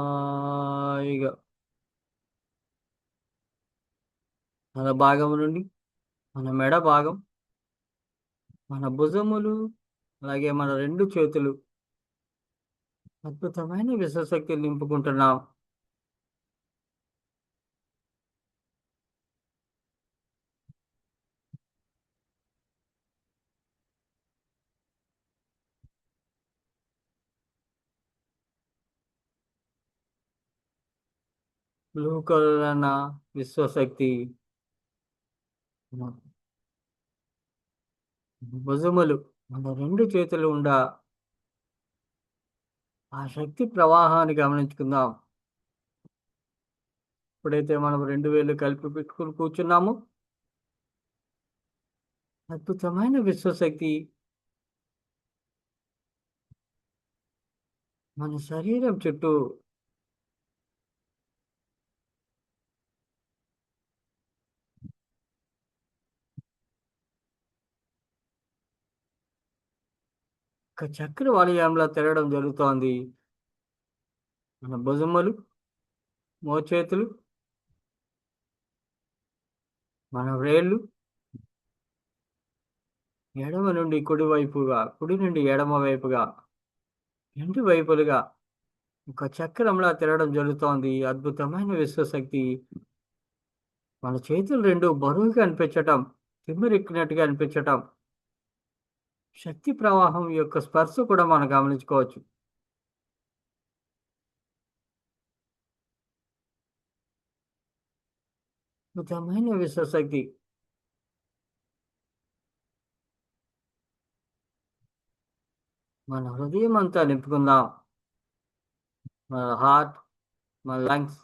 హాయిగా మన భాగం నుండి మన మెడ భాగం, మన భుజములు, అలాగే మన రెండు చేతులు అద్భుతమైన విశ్వశక్తి నింపుకుంటున్నాం. బ్లూ కలర్ అన్న విశ్వశక్తి మన భుజములు, మన రెండు చేతులు ఉండా ఆ శక్తి ప్రవాహాన్ని గమనించుకుందాం. ఎప్పుడైతే మనం రెండు వేలు కలిపి పెట్టుకుని కూర్చున్నామో అద్భుతమైన విశ్వశక్తి మన శరీరం చుట్టూ ఒక చక్ర వలయంలో తిరగడం జరుగుతోంది. మన భుజములు, మోచేతులు, మన వ్రేళ్ళు ఎడమ నుండి కుడి వైపుగా, కుడి నుండి ఎడమ వైపుగా, రెండు వైపులుగా ఒక చక్రంలా తిరగడం జరుగుతోంది. అద్భుతమైన విశ్వశక్తి. మన చేతులు రెండు బరువుగా అనిపించటం, తిమ్మిరెక్కినట్టుగా అనిపించటం, శక్తి ప్రవాహం యొక్క స్పర్శ కూడా మనం గమనించుకోవచ్చు. అద్భుతమైన విశ్వశక్తి. మన హృదయం అంతా నింపుకుందాం. మన హార్ట్, మన లంగ్స్,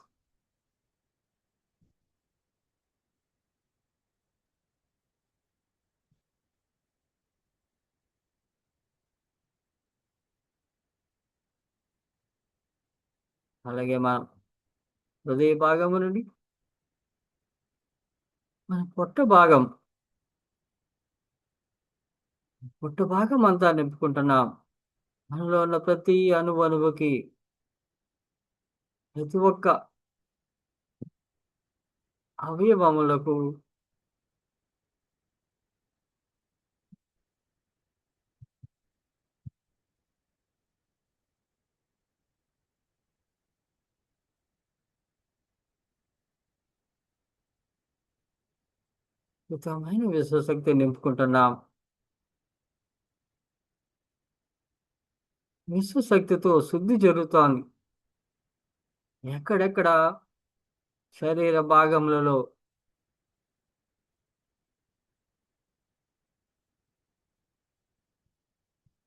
అలాగే మన హృదయ భాగము నుండి మన పొట్ట భాగం, పొట్ట భాగం అంతా నింపుకుంటున్నాం. మనలో ఉన్న ప్రతి అణువుకి, ప్రతి ఒక్క అవయవములకు అద్భుతమైన విశ్వశక్తి నింపుకుంటున్నాం. విశ్వశక్తితో శుద్ధి జరుగుతోంది. ఎక్కడెక్కడ శరీర భాగములలో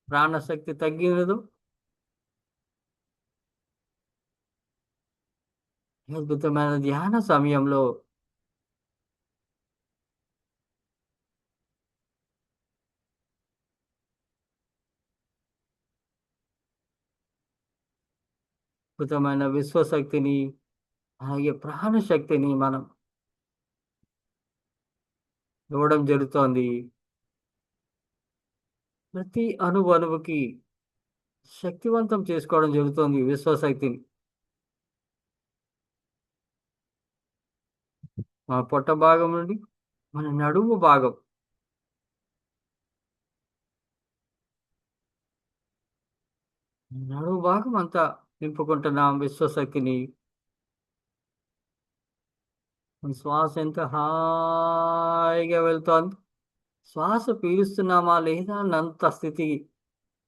ప్రాణశక్తి తగ్గినదో అద్భుతమైన ధ్యాన సమయంలో అద్భుతమైన విశ్వశక్తిని, అలాగే ప్రాణశక్తిని మనం ఇవ్వడం జరుగుతోంది. ప్రతి అణువుకి శక్తివంతం చేసుకోవడం జరుగుతోంది విశ్వశక్తిని. మన పొట్ట భాగం నుండి మన నడుము భాగం, నడుము భాగం అంతా నింపుకుంటున్నాం విశ్వశక్తిని. మన శ్వాస ఎంత హాయిగా వెళ్తోంది. శ్వాస పీలుస్తున్నామా లేదా అన్నంత స్థితి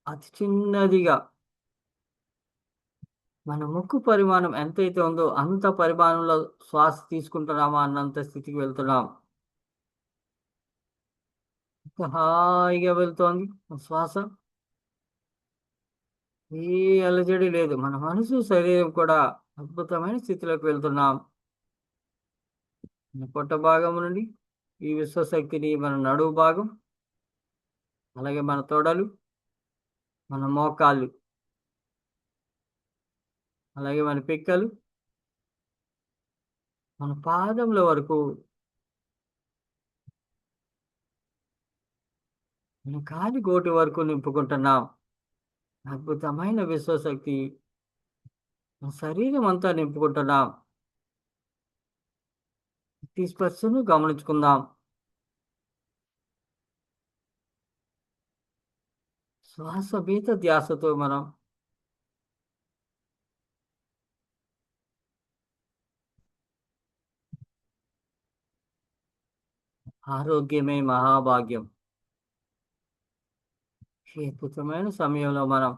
అతి చిన్నదిగా మన ముక్కు పరిమాణం ఎంతైతే ఉందో అంత పరిమాణంలో శ్వాస తీసుకుంటున్నామా అన్నంత స్థితికి వెళ్తున్నాం. ఎంత హాయిగా వెళ్తోంది మన శ్వాస. ఏ అలజడి లేదు. మన మనసు, శరీరం కూడా అద్భుతమైన స్థితిలోకి వెళ్తున్నాం. మన పొట్ట భాగం నుండి ఈ విశ్వశక్తిని మన నడుము భాగం, అలాగే మన తొడలు, మన మోకాళ్ళు, అలాగే మన పిక్కలు, మన పాదముల వరకు, మన కాలి గోటి వరకు నింపుకుంటున్నాం. అద్భుతమైన విశ్వశక్తి శరీరం అంతా నింపుకుంటున్నాం. ప్రతి స్పర్శను గమనించుకుందాం. శ్వాస మీద ధ్యాసతో మనం ఆరోగ్యమే మహాభాగ్యం. ఈ అద్భుతమైన సమయంలో మనం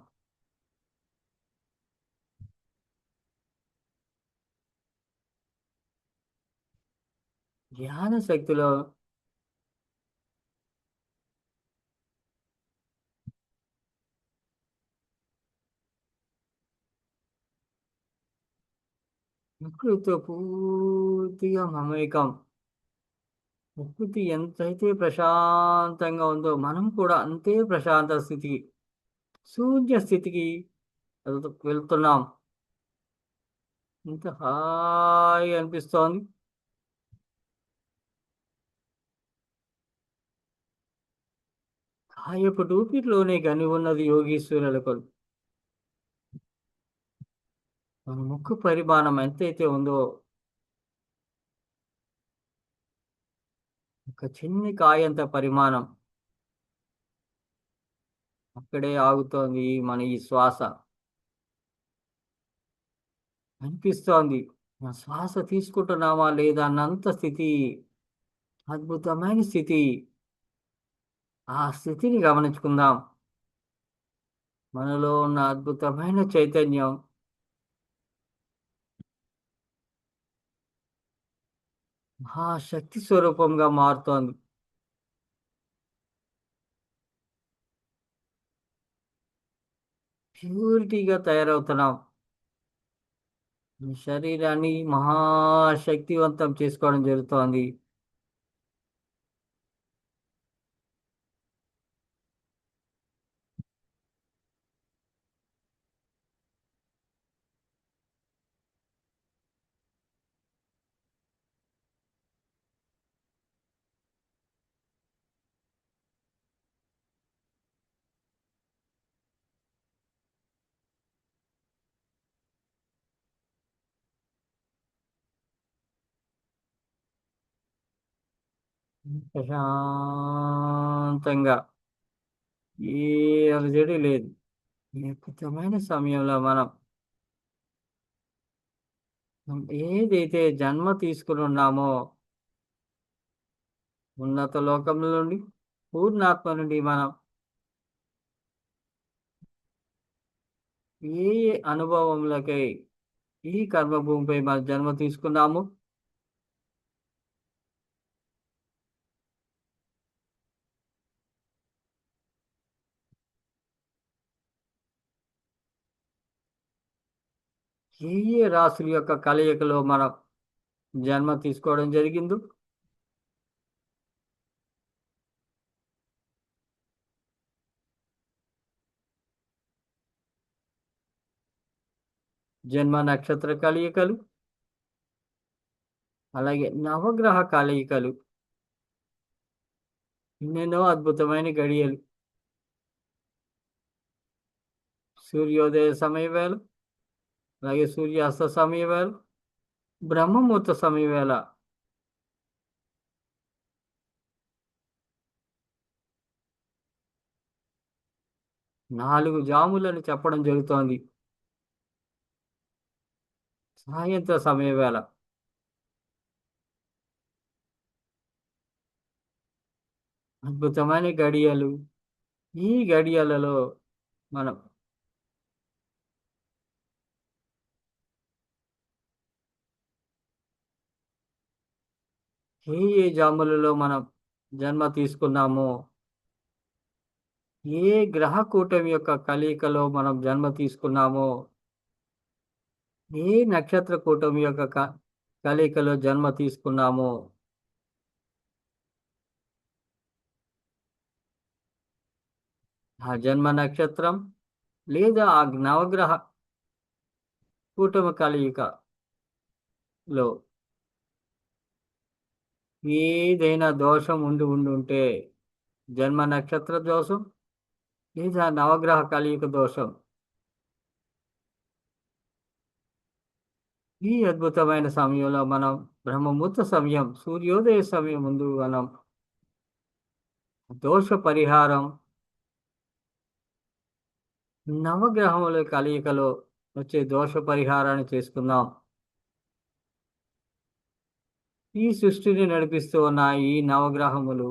ధ్యాన శక్తిలో ప్రకృతితో పూర్తిగా మమేకం. ప్రకృతి ఎంతైతే ప్రశాంతంగా ఉందో మనం కూడా అంతే ప్రశాంత స్థితికి, శూన్య స్థితికి వెళ్తున్నాం. ఇంత హాయిగా అనిపిస్తోంది. కాయపు డూపిలోనే గని ఉన్నది యోగీశ్వరులకు. మన ముక్కు పరిమాణం ఎంతైతే ఉందో ఒక చిన్ని కాయంత పరిమాణం అక్కడే ఆగుతోంది మన ఈ శ్వాస. అనిపిస్తోంది. మన శ్వాస తీసుకుంటున్నామా లేదా అన్నంత స్థితి, అద్భుతమైన స్థితి. ఆ స్థితిని గమనించుకుందాం. మనలో ఉన్న అద్భుతమైన చైతన్యం మహాశక్తి స్వరూపంగా మారుతోంది. ప్యూరిటీగా తయారవుతున్నాం. ఈ శరీరాన్ని మహాశక్తివంతం చేసుకోవడం జరుగుతోంది. ప్రశాంతంగా ఏ అలజడి లేదు. ఈ అద్భుతమైన సమయంలో మనం ఏదైతే జన్మ తీసుకుని ఉన్నామో ఉన్నత లోకం నుండి, పూర్ణాత్మ నుండి మనం ఏ ఏ అనుభవములకై ఈ కర్మభూమిపై మనం జన్మ తీసుకున్నాము, ఏ ఏ రాశుల యొక్క కలయికలో మనం జన్మ తీసుకోవడం జరిగిందో, జన్మ నక్షత్ర కలయికలు, అలాగే నవగ్రహ కలయికలు, ఎన్నెన్నో అద్భుతమైన గడియలు, సూర్యోదయ సమయ వేళ, అలాగే సూర్యాస్త సమయ వేళ, బ్రహ్మముహూర్త సమయ వేళ, 4 జాములని చెప్పడం జరుగుతోంది. సాయంత్ర సమయ వేళ అద్భుతమైన గడియలు. ఈ గడియలలో మనం ఏ ఏ జాములలో మనం జన్మ తీసుకున్నామో, ఏ గ్రహ కూటమి యొక్క కలయికలో మనం జన్మ తీసుకున్నామో, ఏ నక్షత్ర కూటమి యొక్క కలయికలో జన్మ తీసుకున్నామో, ఆ జన్మ నక్షత్రం లేదా ఆ నవగ్రహ కూటమి కలయికలో ఏదైనా దోషం ఉండి ఉంటే, జన్మ నక్షత్ర దోషం లేదా నవగ్రహ కలయిక దోషం, ఈ అద్భుతమైన సమయంలో మనం బ్రహ్మముహూర్త సమయం, సూర్యోదయ సమయం ముందు మనం దోష పరిహారం, నవగ్రహముల కలయికలో వచ్చే దోష పరిహారాన్ని చేసుకుందాం. ఈ సృష్టిని నడిపిస్తూ ఉన్న ఈ నవగ్రహములు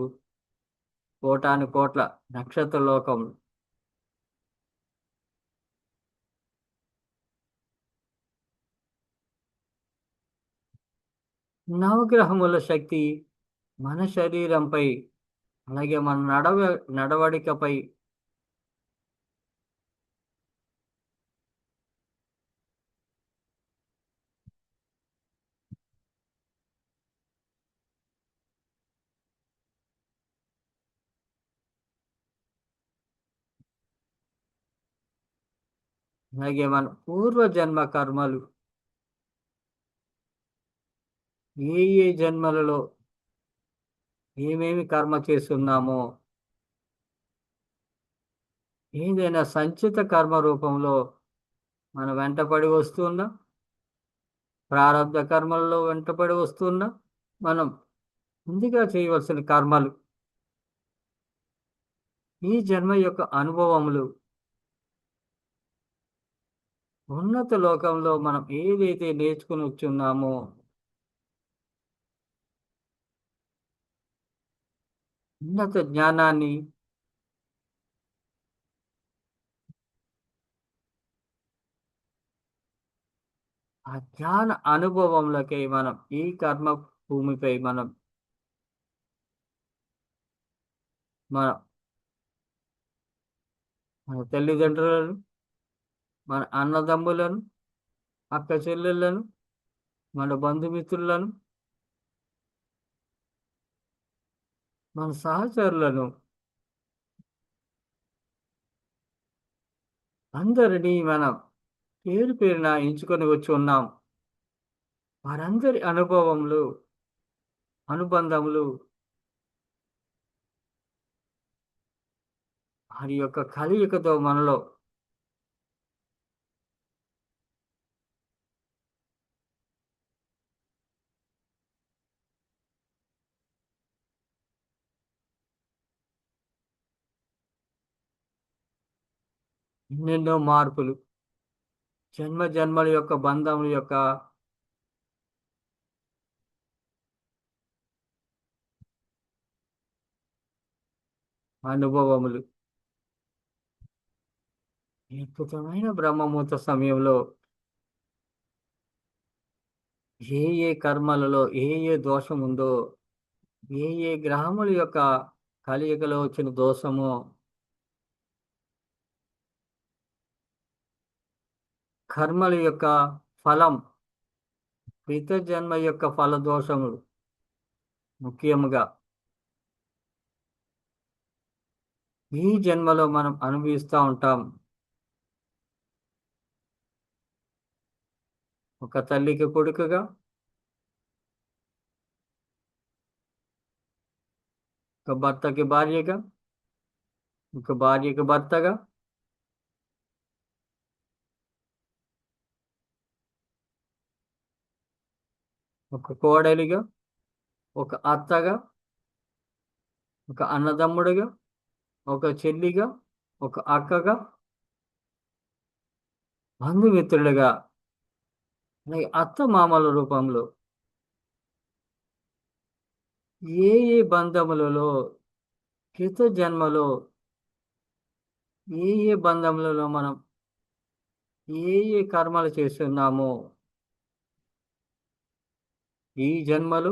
కోటాను కోట్ల నక్షత్ర లోకం, నవగ్రహముల శక్తి మన శరీరంపై, అలాగే మన నడవడికపై, అలాగే మన పూర్వజన్మ కర్మలు, ఏ ఏ జన్మలలో ఏమేమి కర్మ చేస్తున్నామో, ఏదైనా సంచిత కర్మ రూపంలో మన వెంటపడి వస్తున్నా, ప్రారంధ కర్మల్లో వెంటపడి వస్తున్నా, మనం ముందుగా చేయవలసిన కర్మలు, ఈ జన్మ యొక్క అనుభవములు, ఉన్నత లోకంలో మనం ఏదైతే నేర్చుకుని వచ్చున్నామో, ఉన్నత జ్ఞానాన్ని, ఆ జ్ఞాన అనుభవములకై మనం ఈ కర్మ భూమిపై మన మన తల్లిదండ్రులను, మన అన్నదమ్ములను, అక్క చెల్లెళ్ళను, మన బంధుమిత్రులను, మన సహచరులను, అందరినీ మనం పేరు పేరున ఎంచుకొని వచ్చి ఉన్నాం. వారందరి అనుభవములు, అనుబంధములు, వారి యొక్క కలయికతో మనలో ఎన్నెన్నో మార్పులు, జన్మ జన్మల యొక్క బంధముల యొక్క అనుభవములు, అద్భుతమైన బ్రహ్మముహూర్త సమయంలో ఏ ఏ కర్మలలో ఏ ఏ దోషం ఉందో, ఏ ఏ గ్రహముల యొక్క కలయికలో వచ్చిన దోషమో, కర్మల యొక్క ఫలం, పిత జన్మ యొక్క ఫల దోషములు ముఖ్యముగా ఈ జన్మలో మనం అనుభవిస్తూ ఉంటాం. ఒక తల్లికి కొడుకుగా, ఒక భర్తకి భార్యగా, ఒక భార్యకి భర్తగా, ఒక కోడలిగా, ఒక అత్తగా, ఒక అన్నదమ్ముడిగా, ఒక చెల్లిగా, ఒక అక్కగా, బంధుమిత్రులుగా, అలాగే అత్త మామల రూపంలో ఏ ఏ బంధములలో, క్రిత జన్మలో ఏ ఏ బంధములలో మనం ఏ ఏ కర్మలు చేస్తున్నామో, ఈ జన్మలు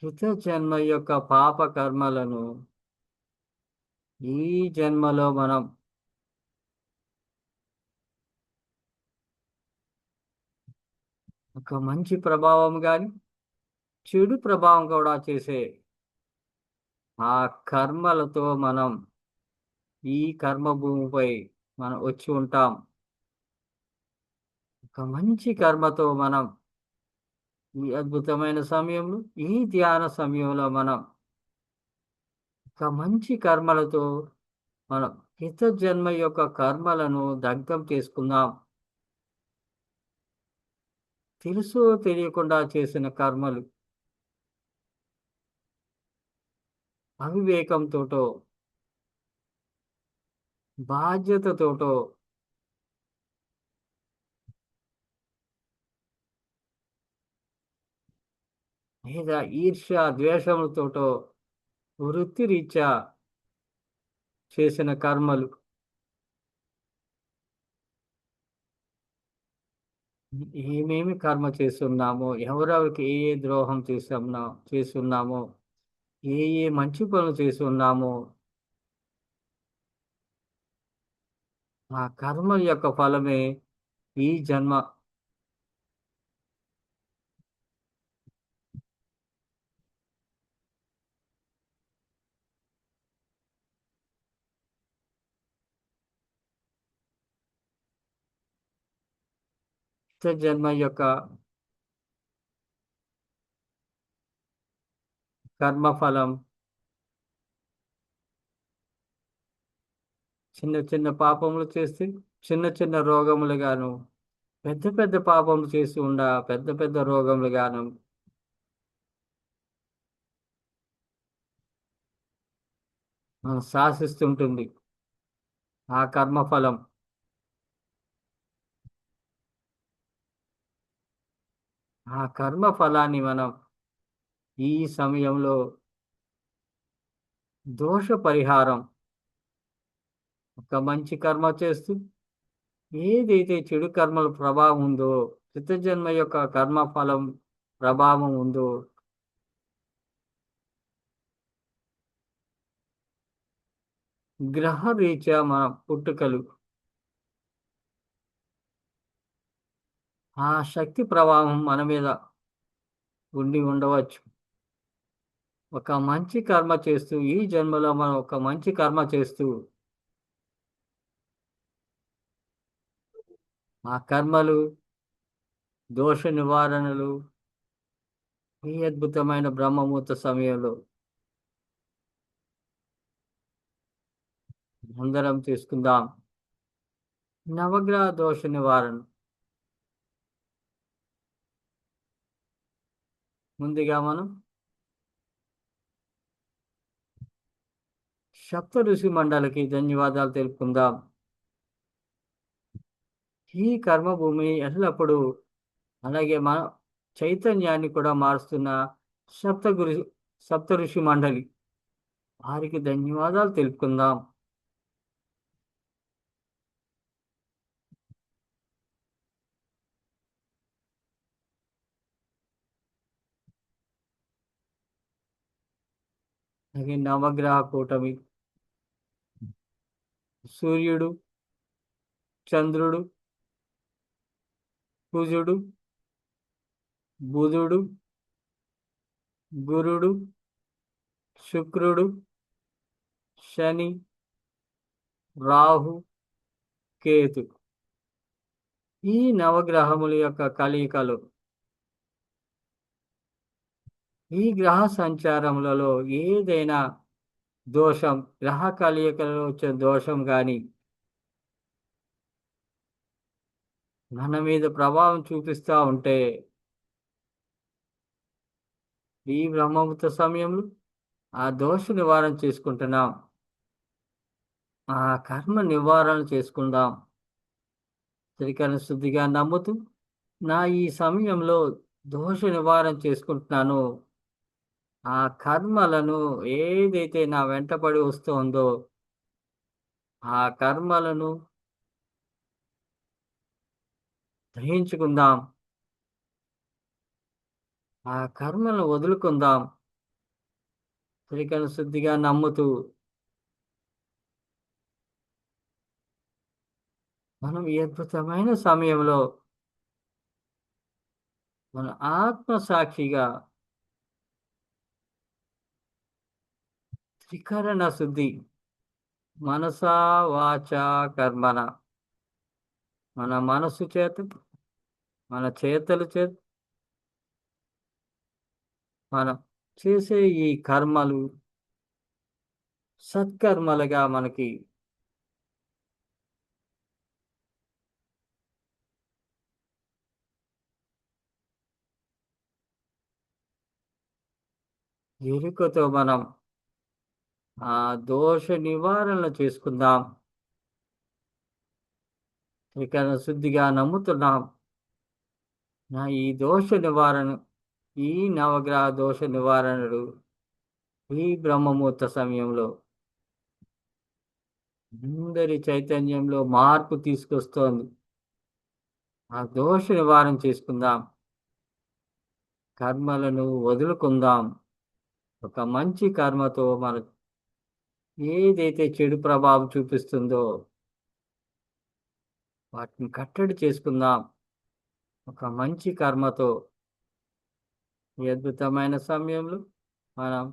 కృత జన్మ యొక్క పాప కర్మలను ఈ జన్మలో మనం ఒక మంచి ప్రభావం కానీ, చెడు ప్రభావం కూడా చేసే ఆ కర్మలతో మనం ఈ కర్మ భూమిపై మనం వచ్చి ఉంటాం. ఒక మంచి కర్మతో మనం ఈ అద్భుతమైన సమయంలో, ఈ ధ్యాన సమయంలో మనం ఒక మంచి కర్మలతో మనం హిత జన్మ యొక్క కర్మలను దగ్ధం చేసుకుందాం. తెలుసో తెలియకుండా చేసిన కర్మలు అవివేకంతోటో, బాధ్యతతోటో, లేదా ఈర్ష్య, ద్వేషములతోటో వృత్తిరీత్యా చేసిన కర్మలు ఏమేమి కర్మ చేస్తున్నామో, ఎవరెవరికి ఏ ఏ ద్రోహం చేస్తున్నామో, ఏ ఏ మంచి పనులు చేస్తున్నామో, ఆ కర్మ యొక్క ఫలమే ఈ జన్మ. జన్మ యొక్క కర్మఫలం చిన్న చిన్న పాపములు చేస్తే చిన్న చిన్న రోగములుగాను, పెద్ద పెద్ద పాపములు చేసి పెద్ద పెద్ద రోగములుగాను శాసిస్తుంటుంది ఆ కర్మఫలం. ఆ కర్మ ఫలాన్ని మనం ఈ సమయంలో దోష పరిహారం ఒక మంచి కర్మ చేస్తూ, ఏదైతే చెడు కర్మల ప్రభావం ఉందో, చిత్తజన్మ యొక్క కర్మ ఫలం ప్రభావం ఉందో, గ్రహ రీత్యా మన పుట్టుకలు ఆ శక్తి ప్రభావం మన మీద ఉండి ఉండవచ్చు. ఒక మంచి కర్మ చేస్తూ ఈ జన్మలో మనం ఒక మంచి కర్మ చేస్తూ ఆ కర్మలు, దోష నివారణలు ఈ అద్భుతమైన బ్రహ్మముహూర్త సమయంలో అందరం తీసుకుందాం. నవగ్రహ దోష నివారణ ముందుగా మనం సప్త ఋషి మండలికి ధన్యవాదాలు తెలుపుకుందాం. ఈ కర్మభూమి ఎల్లప్పుడూ అలాగే మన చైతన్యాన్ని కూడా మారుస్తున్న సప్తగురు సప్త ఋషి మండలి వారికి ధన్యవాదాలు తెలుపుకుందాం. అలాగే నవగ్రహ కూటమి సూర్యుడు, చంద్రుడు, కుజుడు, బుధుడు, గురుడు, శుక్రుడు, శని, రాహు, కేతు ఈ నవగ్రహముల యొక్క కలయికలు ఈ గ్రహ సంచారములలో ఏదైనా దోషం, గ్రహ కలయికలలో వచ్చే దోషం గాని మన మీద ప్రభావం చూపిస్తా ఉంటే ఈ బ్రహ్మముహూర్త సమయంలో ఆ దోష నివారణ చేసుకుంటున్నాం. ఆ కర్మ నివారణ చేసుకుందాం. త్రికరణ శుద్ధిగా నమ్ముతూ నా ఈ సమయంలో దోష నివారణ చేసుకుంటున్నానో, ఆ కర్మలను ఏదైతే నా వెంటపడి వస్తుందో, ఆ కర్మలను గ్రహించుకుందాం. ఆ కర్మలను వదులుకుందాం. త్రికరణ శుద్ధిగా నమ్ముతూ మనం ఈ అద్భుతమైన సమయంలో మన ఆత్మ సాక్షిగా త్రికరణ శుద్ధి మనసా వాచా కర్మణ మన మనస్సు చేత, మన చేతల చేత మనం చేసే ఈ కర్మలు సత్కర్మలుగా మనకి ఎరుకతో మనం ఆ దోష నివారణ చేసుకుందాం. త్రికరణ శుద్ధిగా నమ్ముతున్నాం. ఈ దోష నివారణ, ఈ నవగ్రహ దోష నివారణలు ఈ బ్రహ్మముహూర్త సమయంలో అందరి చైతన్యంలో మార్పు తీసుకొస్తోంది. ఆ దోష నివారణ చేసుకుందాం. కర్మలను వదులుకుందాం. ఒక మంచి కర్మతో మన ఏదైతే చెడు ప్రభావం చూపిస్తుందో వాటిని కట్టడి చేసుకుందాం. ఒక మంచి కర్మతో ఈ అద్భుతమైన సమయంలో మనం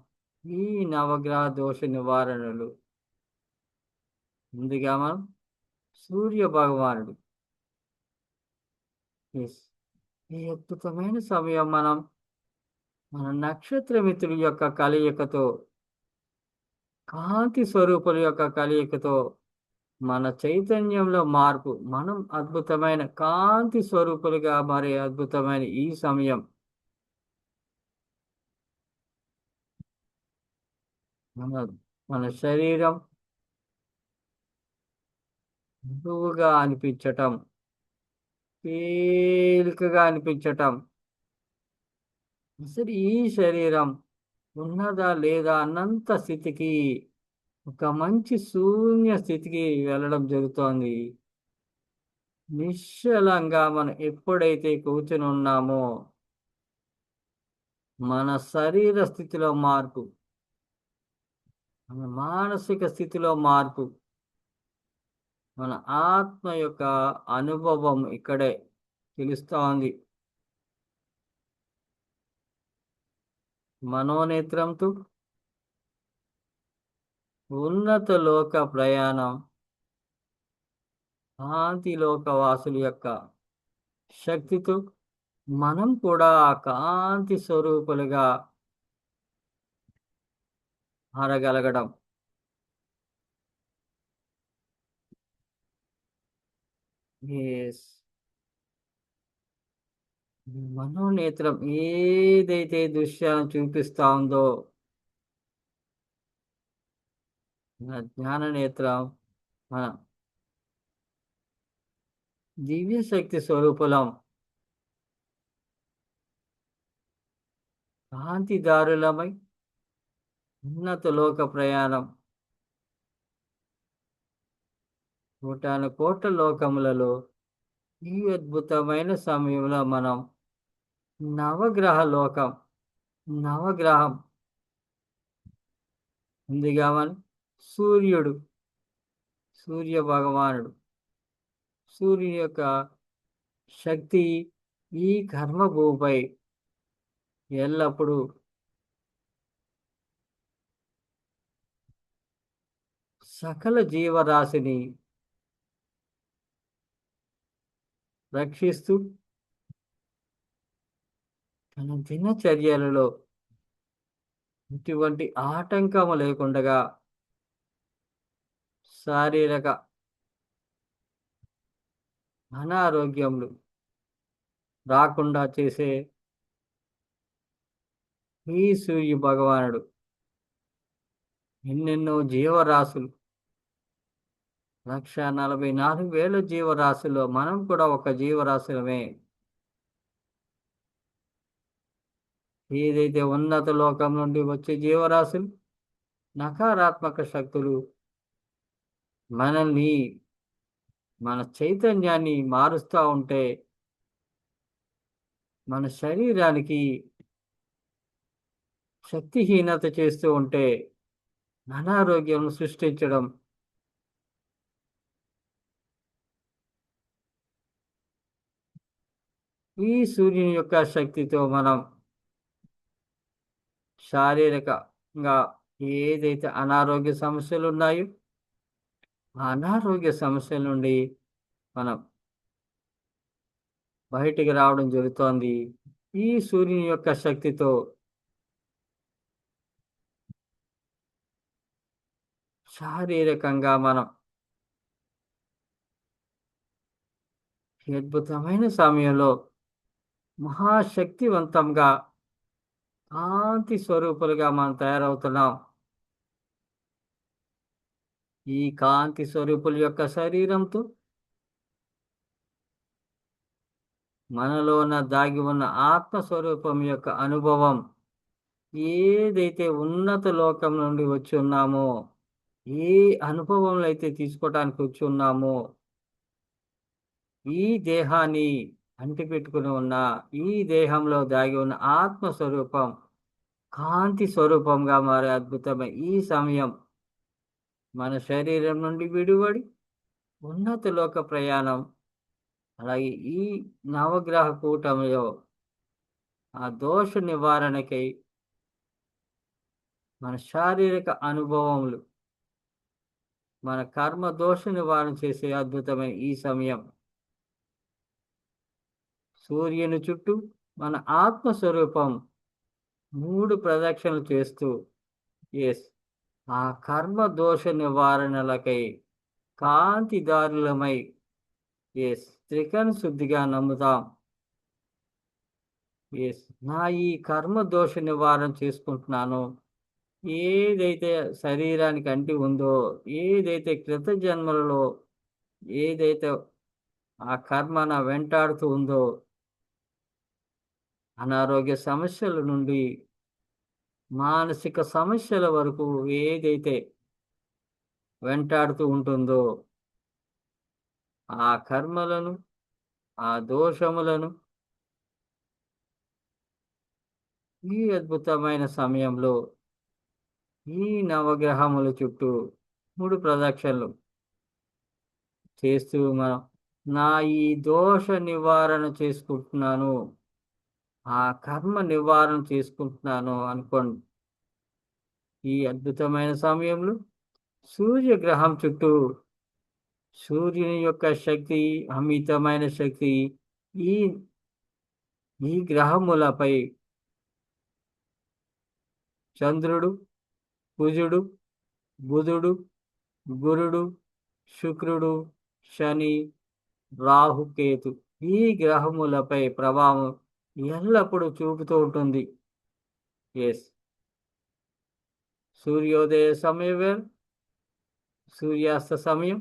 ఈ నవగ్రహ దోష నివారణలు ముందుగా మనం సూర్య భగవానుడు ఎస్, ఈ అద్భుతమైన సమయం మనం మన నక్షత్ర మిత్రుల యొక్క కలయికతో, కాంతి స్వరూపుల యొక్క కలయికతో మన చైతన్యంలో మార్పు, మనం అద్భుతమైన కాంతి స్వరూపులుగా మారే అద్భుతమైన ఈ సమయం మన మన శరీరం మృదువుగా అనిపించటం, తేలికగా అనిపించటం, అసలు ఈ శరీరం ఉన్నదా లేదా అన్నంత స్థితికి, ఒక మంచి శూన్య స్థితికి వెళ్ళడం జరుగుతోంది. నిశ్చలంగా మనం ఎప్పుడైతే కూర్చుని ఉన్నామో మన శరీర స్థితిలో మార్పు, మన మానసిక స్థితిలో మార్పు, మన ఆత్మ యొక్క అనుభవం ఇక్కడే తెలుస్తోంది. మనోనేత్రంతో ఉన్నత లోక ప్రయాణం, కాంతి లోక వాసుల యొక్క శక్తితో మనం కూడా ఆ కాంతి స్వరూపులుగా మారగలగడం. ఎస్, మనోనేత్రం ఏదైతే దృశ్యాన్ని చూపిస్తా ఉందో మన జ్ఞాన నేత్రం, మన దివ్య శక్తి స్వరూపులం, కాంతిదారులమై ఉన్నత లోక ప్రయాణం, కోటాను కోట్ల లోకములలో ఈ అద్భుతమైన సమయంలో మనం నవగ్రహ లోకం, నవగ్రహం ముందుగా మనం సూర్యుడు, సూర్య భగవానుడు, సూర్యుని యొక్క శక్తి ఈ కర్మభూమిపై ఎల్లప్పుడూ సకల జీవరాశిని రక్షిస్తూ తన దినచర్యలలో ఎటువంటి ఆటంకము లేకుండగా శారీరక అనారోగ్యములు రాకుండా చేసే ఈ సూర్య భగవానుడు ఎన్నెన్నో జీవరాశులు, 1,44,000 జీవరాశుల్లో మనం కూడా ఒక జీవరాశులమే. ఏదైతే ఉన్నత లోకం నుండి వచ్చే జీవరాశులు నకారాత్మక శక్తులు మనల్ని, మన చైతన్యాన్ని మారుస్తూ ఉంటే మన శరీరానికి శక్తిహీనత చేస్తూ ఉంటే అనారోగ్యం సృష్టించడం, ఈ సూర్యుని యొక్క శక్తితో మనం శారీరకంగా ఏదైతే అనారోగ్య సమస్యలు ఉన్నాయో ఆ అనారోగ్య సమస్యల నుండి మనం బయటికి రావడం జరుగుతోంది. ఈ సూర్యుని యొక్క శక్తితో శారీరకంగా మనం ఈ అద్భుతమైన సమయంలో మహాశక్తివంతంగా కాంతి స్వరూపులుగా మనం తయారవుతున్నాం. ఈ కాంతి స్వరూపుల యొక్క శరీరంతో మనలోన దాగి ఉన్న ఆత్మ స్వరూపం యొక్క అనుభవం ఏదైతే ఉన్నత లోకం నుండి వచ్చి ఉన్నామో, ఏ అనుభవంలో అయితే తీసుకోవటానికి వచ్చి ఉన్నామో, ఈ దేహాన్ని అంటిపెట్టుకుని ఉన్న ఈ దేహంలో దాగి ఉన్న ఆత్మ స్వరూపం కాంతి స్వరూపంగా మారే అద్భుతమైన ఈ సమయం మన శరీరం నుండి విడివడి ఉన్నత లోక ప్రయాణం, అలాగే ఈ నవగ్రహ కూటమిలో ఆ దోష నివారణకై మన శారీరక అనుభవములు, మన కర్మ దోష నివారణ చేసే అద్భుతమైన ఈ సమయం సూర్యుని చుట్టూ మన ఆత్మస్వరూపం 3 ప్రదక్షిణలు చేస్తూ ఎస్ ఆ కర్మ దోష నివారణలకై కాంతిదారులమై ఎస్ త్రికరణ శుద్ధిగా నమ్ముతాం. ఎస్ నా ఈ కర్మ దోష నివారణ చేసుకుంటున్నానో, ఏదైతే శరీరానికి అంటి ఉందో, ఏదైతే కృత జన్మలలో ఏదైతే ఆ కర్మ నా వెంటాడుతూ ఉందో, అనారోగ్య సమస్యల నుండి మానసిక సమస్యల వరకు ఏదైతే వెంటాడుతూ ఉంటుందో, ఆ కర్మలను, ఆ దోషములను ఈ అద్భుతమైన సమయంలో ఈ నవగ్రహముల చుట్టూ 3 ప్రదక్షిణలు చేస్తూ మనం నా ఈ దోష నివారణ చేసుకుంటున్నాను, ఆ కర్మ నివారణ చేసుకుంటున్నాను అనుకోండి. ఈ అద్భుతమైన సమయంలో సూర్యగ్రహం చుట్టూ సూర్యుని యొక్క శక్తి, అమితమైన శక్తి ఈ ఈ గ్రహములపై చంద్రుడు, కుజుడు, బుధుడు, గురుడు, శుక్రుడు, శని, రాహుకేతు ఈ గ్రహములపై ప్రభావం ఎల్లప్పుడూ చూపుతూ ఉంటుంది. ఎస్ సూర్యోదయ సమయం వేరు, సూర్యాస్త సమయం,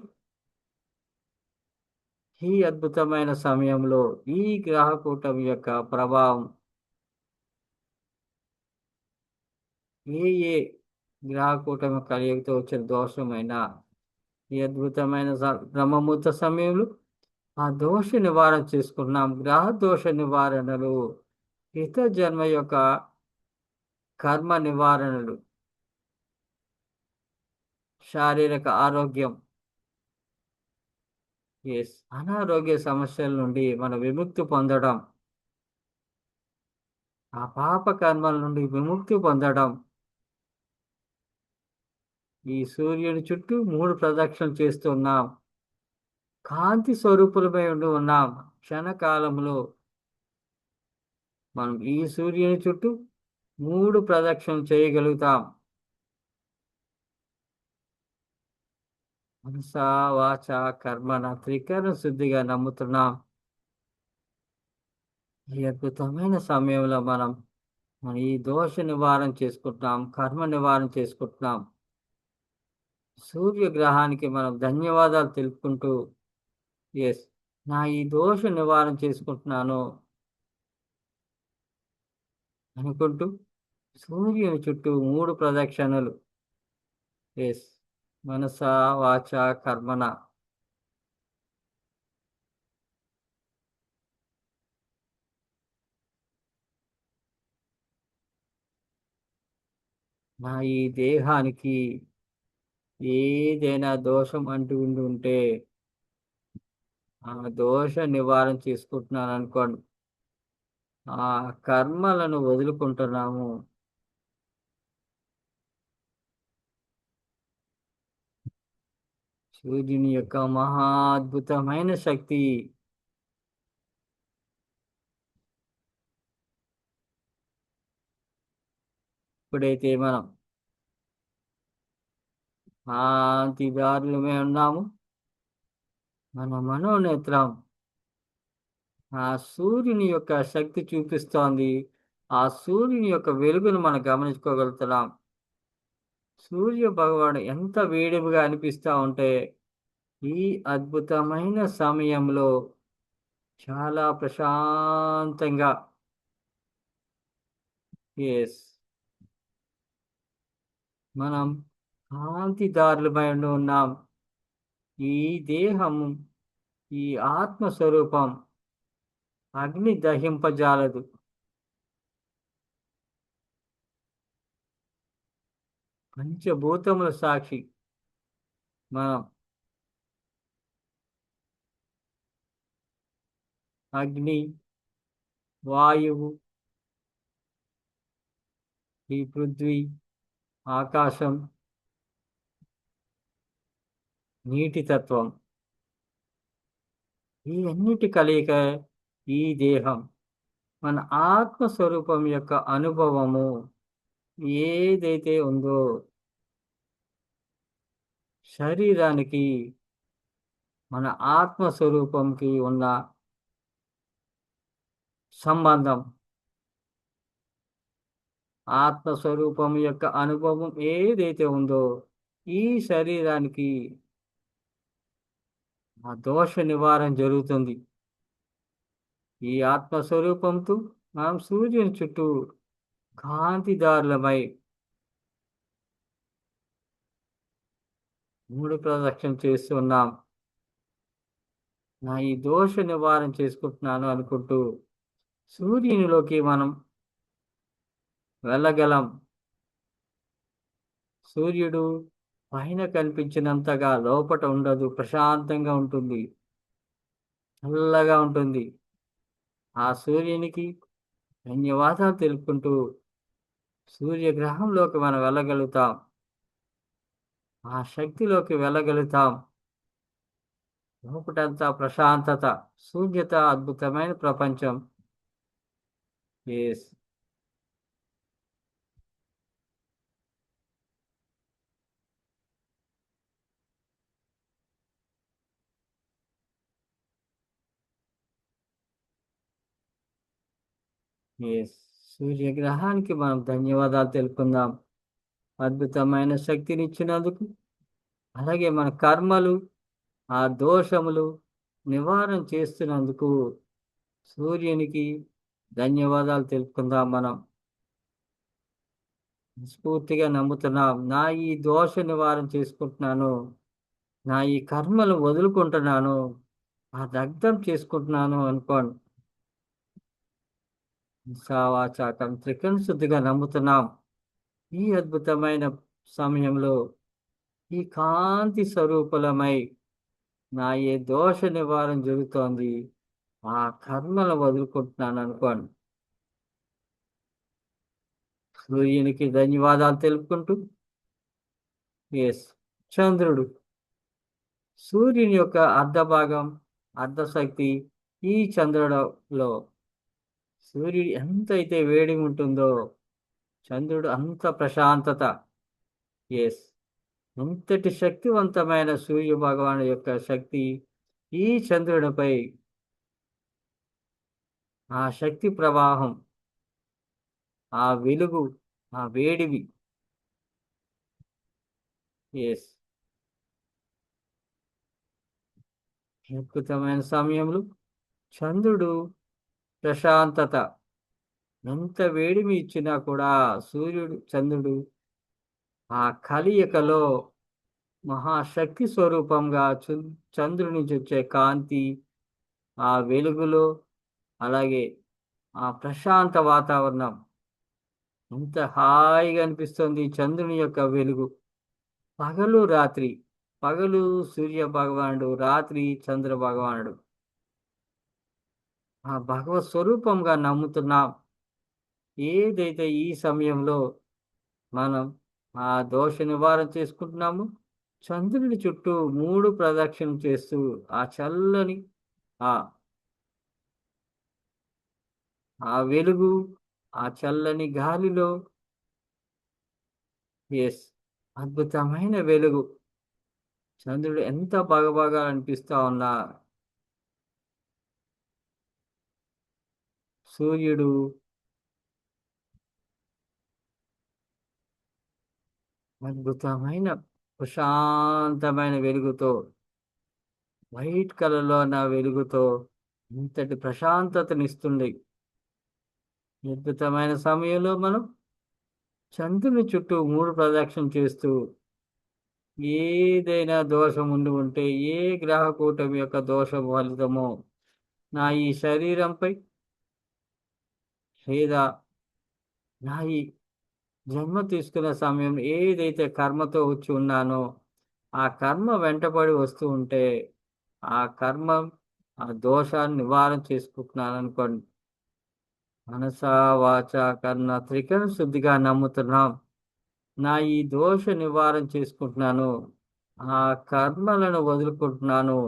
ఈ అద్భుతమైన సమయంలో ఈ గ్రహకూటం యొక్క ప్రభావం ఏ ఏ గ్రహకూటమి కలియుగతో వచ్చిన దోషమైన ఈ అద్భుతమైన బ్రహ్మముహూర్త సమయంలో ఆ దోష నివారణ చేసుకున్నాం. గ్రహ దోష నివారణలు, హిత జన్మ యొక్క కర్మ నివారణలు, శారీరక ఆరోగ్యం, ఎస్ అనారోగ్య సమస్యల నుండి మన విముక్తి పొందడం, ఆ పాప కర్మల నుండి విముక్తి పొందడం, ఈ సూర్యుని చుట్టూ 3 ప్రదక్షిణలు చేస్తున్నాం. కాంతి స్వరూపులమై ఉండి ఉన్నాం. క్షణకాలంలో మనం ఈ సూర్యుని చుట్టూ 3 ప్రదక్షిణలు చేయగలుగుతాం. మనసా వాచ కర్మన త్రికరణ శుద్ధిగా నమ్ముతున్నాం. ఈ అద్భుతమైన సమయంలో మనం ఈ దోష నివారణ చేసుకుంటున్నాం, కర్మ నివారణ చేసుకుంటున్నాం. సూర్యగ్రహానికి మనం ధన్యవాదాలు తెలుపుకుంటూ ఎస్ నా ఈ దోష నివారణ చేసుకుంటున్నాను అనుకుంటూ సూర్యుని చుట్టూ 3 ప్రదక్షిణలు ఎస్ మనసా వాచ కర్మన నా ఈ దేహానికి ఏదైనా దోషం అంటూ ఉంటే ఆ దోష నివారణ చేసుకుంటున్నాను అనుకోండి. ఆ కర్మలను వదులుకుంటున్నాము. సూర్యుని యొక్క మహా అద్భుతమైన శక్తి ఎప్పుడైతే మనం కాంతిదారులమే ఉన్నాము, మన మనోనేత్రం ఆ సూర్యుని యొక్క శక్తి చూపిస్తోంది. ఆ సూర్యుని యొక్క వెలుగును మనం గమనించుకోగలుగుతున్నాం. సూర్య భగవానుడు ఎంత వేడిమిగా అనిపిస్తా ఉంటే, ఈ అద్భుతమైన సమయంలో చాలా ప్రశాంతంగా యెస్. మనం కాంతిదారులమై ఉన్నాం. ఈ దేహము, ఈ ఆత్మ స్వరూపం అగ్ని దహింపజాలదు. పంచభూతముల సాక్షి మనం అగ్ని, వాయువు, ఈ పృథ్వీ, ఆకాశం, నీటి తత్వం. ఈ అన్నిటి కలయిక ఈ దేహం. మన ఆత్మ స్వరూపం యొక్క అనుభవము ఏదైతే ఉందో శరీరానికి, మన ఆత్మ స్వరూపంకి ఉన్న సంబంధం, ఆత్మ స్వరూపం యొక్క అనుభవం ఏదైతే ఉందో ఈ శరీరానికి ఆ దోష నివారణ జరుగుతుంది. ఈ ఆత్మ స్వరూపంతో మనం సూర్యుని చుట్టూ కాంతిదారులమై 3 ప్రదక్షిణలు చేస్తున్నాం. నా ఈ దోష నివారణ చేసుకుంటున్నాను అనుకుంటూ సూర్యునిలోకి మనం వెళ్ళగలం. సూర్యుడు పైన కనిపించినంతగా లోపట ఉండదు. ప్రశాంతంగా ఉంటుంది. చల్లగా ఉంటుంది. ఆ సూర్యునికి ధన్యవాదాలు తెలుపుకుంటూ సూర్యగ్రహంలోకి మనం వెళ్ళగలుగుతాం. ఆ శక్తిలోకి వెళ్ళగలుగుతాం. లోపటంతా ప్రశాంతత, శూన్యత, అద్భుతమైన ప్రపంచం. ఎస్. ఎస్. సూర్యగ్రహానికి మనం ధన్యవాదాలు తెలుపుకుందాం. అద్భుతమైన శక్తినిచ్చినందుకు. అలాగే మన కర్మలు, ఆ దోషములు నివారణ చేస్తున్నందుకు సూర్యునికి ధన్యవాదాలు తెలుపుకుందాం మనం. స్ఫూర్తిగా నమ్ముతున్నాం. నా ఈ దోష నివారణ చేసుకుంటున్నాను. నా ఈ కర్మలు వదులుకుంటున్నాను. ఆ దగ్ధం చేసుకుంటున్నాను అనుకోండి. సావాచాకం త్రికరణ శుద్ధిగా నమ్ముతున్నాం. ఈ అద్భుతమైన సమయంలో ఈ కాంతి స్వరూపులమై నా ఏ దోష నివారణ జరుగుతోంది. ఆ కర్మలు వదులుకుంటున్నాను అనుకోండి. సూర్యునికి ధన్యవాదాలు తెలుపుకుంటూ ఎస్. చంద్రుడు సూర్యుని యొక్క అర్ధభాగం, అర్ధశక్తి ఈ చంద్రుడిలో. సూర్యుడు ఎంతైతే వేడి ఉంటుందో చంద్రుడు అంత ప్రశాంతత. ఎస్. ఎంతటి శక్తివంతమైన సూర్య భగవాను యొక్క శక్తి ఈ చంద్రుడిపై, ఆ శక్తి ప్రవాహం, ఆ వెలుగు, ఆ వేడివి. ఎస్. అద్భుతమైన సమయంలో చంద్రుడు ప్రశాంతత. ఎంత వేడిమి ఇచ్చినా కూడా సూర్యుడు, చంద్రుడు ఆ కలయికలో మహాశక్తి స్వరూపంగా చంద్రుని నుంచి వచ్చే కాంతి, ఆ వెలుగులో, అలాగే ఆ ప్రశాంత వాతావరణం ఎంత హాయిగా అనిపిస్తుంది. చంద్రుని యొక్క వెలుగు పగలు రాత్రి, పగలు సూర్య భగవానుడు, రాత్రి చంద్ర భగవానుడు. ఆ భగవత్ స్వరూపంగా నమ్ముతున్నాం. ఏదైతే ఈ సమయంలో మనం ఆ దోష నివారణ చేసుకుంటున్నాము, చంద్రుని చుట్టూ 3 ప్రదక్షిణలు చేస్తూ ఆ చల్లని ఆ ఆ వెలుగు, ఆ చల్లని గాలిలో ఎస్. అద్భుతమైన వెలుగు. చంద్రుడు ఎంత బగబగా అనిపిస్తా ఉన్నా సూర్యుడు అద్భుతమైన ప్రశాంతమైన వెలుగుతో, వైట్ కలర్‌లో ఉన్న వెలుగుతో ఇంతటి ప్రశాంతతనిస్తుంది. అద్భుతమైన సమయంలో మనం చంద్రుని చుట్టూ 3 ప్రదక్షిణలు చేస్తూ, ఏదైనా దోషం ఉండి ఉంటే, ఏ గ్రహ కూటమి యొక్క దోషం ఫలితమో నా ఈ శరీరంపై లేదా నా ఈ జన్మ తీసుకున్న సమయం ఏదైతే కర్మతో వచ్చి ఉన్నానో, ఆ కర్మ వెంటబడి వస్తూ ఉంటే, ఆ కర్మ, ఆ దోషాన్ని నివారణ చేసుకుంటున్నాననుకోండి. మనసా, వాచా, కర్ణ త్రికరణ శుద్ధిగా నమ్ముతున్నాం. నా ఈ దోష నివారణ చేసుకుంటున్నాను. ఆ కర్మలను వదులుకుంటున్నాను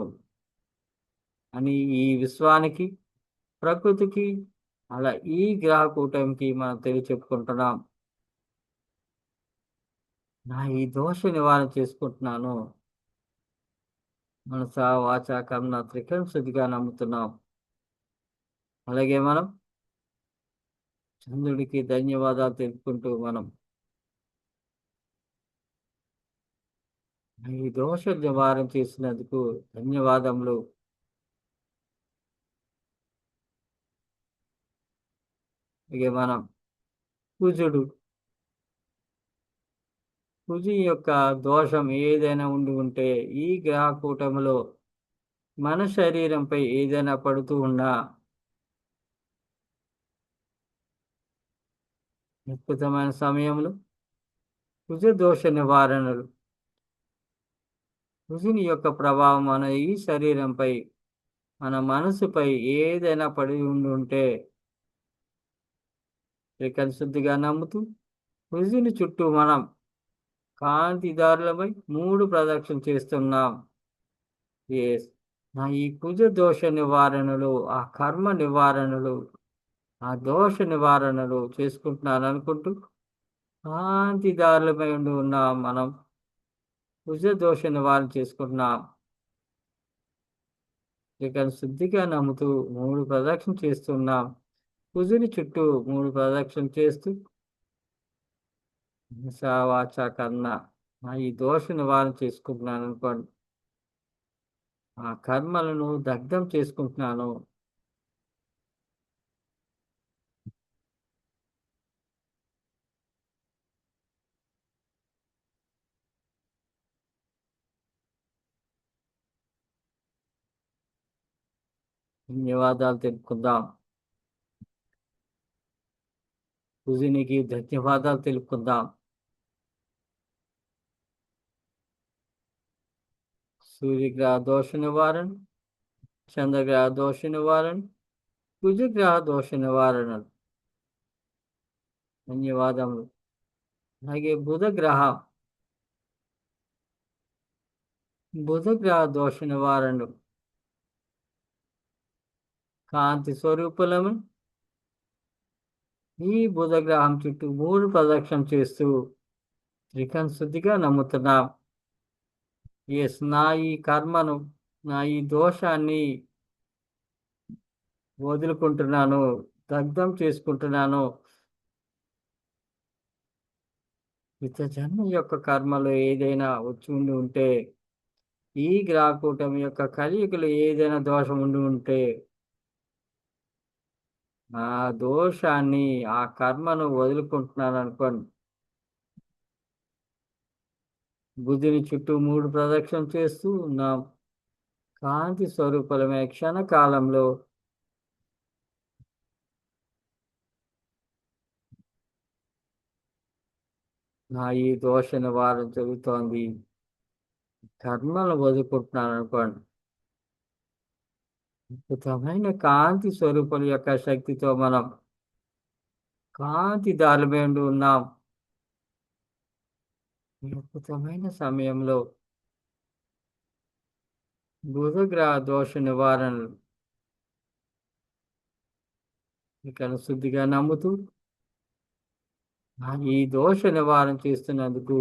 అని ఈ విశ్వానికి, ప్రకృతికి, అలా ఈ గ్రహ కూటమికి మనం తెలియచెప్పుకుంటున్నాం. నా ఈ దోష నివారణ చేసుకుంటున్నాను. మనసా, వాచా, కర్మ త్రికరణ శుద్ధిగా నమ్ముతున్నాం. అలాగే మనం చంద్రుడికి ధన్యవాదాలు తెలుపుకుంటూ మనం ఈ దోష నివారణ చేసినందుకు ధన్యవాదములు. అలాగే మనం కుజుడు, కుజు యొక్క దోషం ఏదైనా ఉండి ఉంటే ఈ గ్రహ కూటమిలో మన శరీరంపై ఏదైనా పడుతూ ఉన్నా అద్భుతమైన సమయంలో కుజ దోష నివారణలు, కుజుని యొక్క ప్రభావం మన ఈ శరీరంపై, మన మనసుపై ఏదైనా పడి ఉండి ఉంటే త్రికరణ శుద్ధిగా నమ్ముతూ కుజుని చుట్టూ మనం కాంతిదారులమై 3 ప్రదక్షిణలు చేస్తున్నాం. ఎస్. నా ఈ కుజ దోష నివారణలు, ఆ కర్మ నివారణలు, ఆ దోష నివారణలు చేసుకుంటున్నాననుకుంటూ కాంతిదారులమై ఉండి ఉన్నాం మనం. కుజ దోష నివారణ చేసుకుంటున్నాం. ఇక శుద్ధిగా నమ్ముతూ 3 ప్రదక్షిణలు చేస్తున్నాం. కుజుని చుట్టూ 3 ప్రదక్షిణలు చేస్తూ మనస, వాచ, కర్మ ఈ దోష నివారణ చేసుకుంటున్నాననుకోండి. ఆ కర్మలను దగ్ధం చేసుకుంటున్నాను. ధన్యవాదాలు తెలుపుకుందాం. కుజునికి ధన్యవాదాలు తెలుపుకుందాం. సూర్యగ్రహ దోష నివారణ, చంద్రగ్రహ దోష నివారణ, కుజగ్రహ దోష నివారణ. ధన్యవాదములు. అలాగే బుధగ్రహ దోష నివారణలు, కాంతి స్వరూపులము ఈ బుధగ్రహం చుట్టూ 3 ప్రదక్షిణలు చేస్తూ త్రికరణ శుద్ధిగా నమ్ముతున్నాం. ఎస్. నా ఈ కర్మను, నా ఈ దోషాన్ని వదులుకుంటున్నాను, దగ్ధం చేసుకుంటున్నాను. గత జన్మ యొక్క కర్మలు ఏదైనా వచ్చి ఉండి ఉంటే, ఈ గ్రహకూటమి యొక్క కలయికలో ఏదైనా దోషం ఉండి ఉంటే, ఆ దోషాన్ని, ఆ కర్మను వదులుకుంటున్నాను అనుకోండి. బుధుని చుట్టూ 3 ప్రదక్షిణలు చేస్తూ ఉన్నాం. కాంతి స్వరూపమే క్షణకాలంలో నా ఈ దోష నివారణ జరుగుతోంది. కర్మలు వదులుకుంటున్నాను అనుకోండి. అద్భుతమైన కాంతి స్వరూపుల యొక్క శక్తితో మనం కాంతి దారిలో ఉన్నాం. ఈ అద్భుతమైన సమయంలో బుధగ్రహ దోష నివారణలు ఇక్కడ శుద్ధిగా నమ్ముతూ ఈ దోష నివారణ చేస్తున్నందుకు,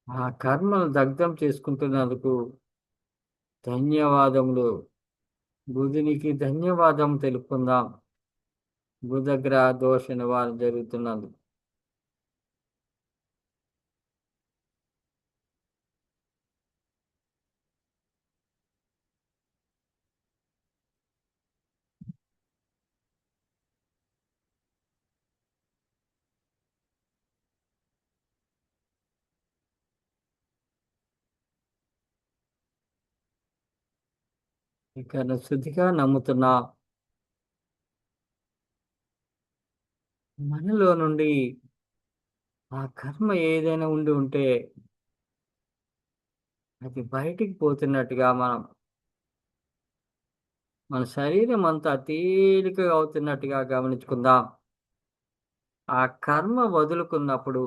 ఆ కర్మను దగ్ధం చేసుకుంటున్నందుకు ధన్యవాదములు. బుధునికి ధన్యవాదం తెలుపుకుందాం. బుధగ్రహ దోష నివారణ జరుగుతున్నందుకు. ఇక నువ్వు శుద్ధిగా నమ్ముతున్నా మనలో నుండి ఆ కర్మ ఏదైనా ఉండి ఉంటే అది బయటికి పోతున్నట్టుగా మన శరీరం అంతా తేలికగా అవుతున్నట్టుగా గమనించుకుందాం. ఆ కర్మ వదులుకున్నప్పుడు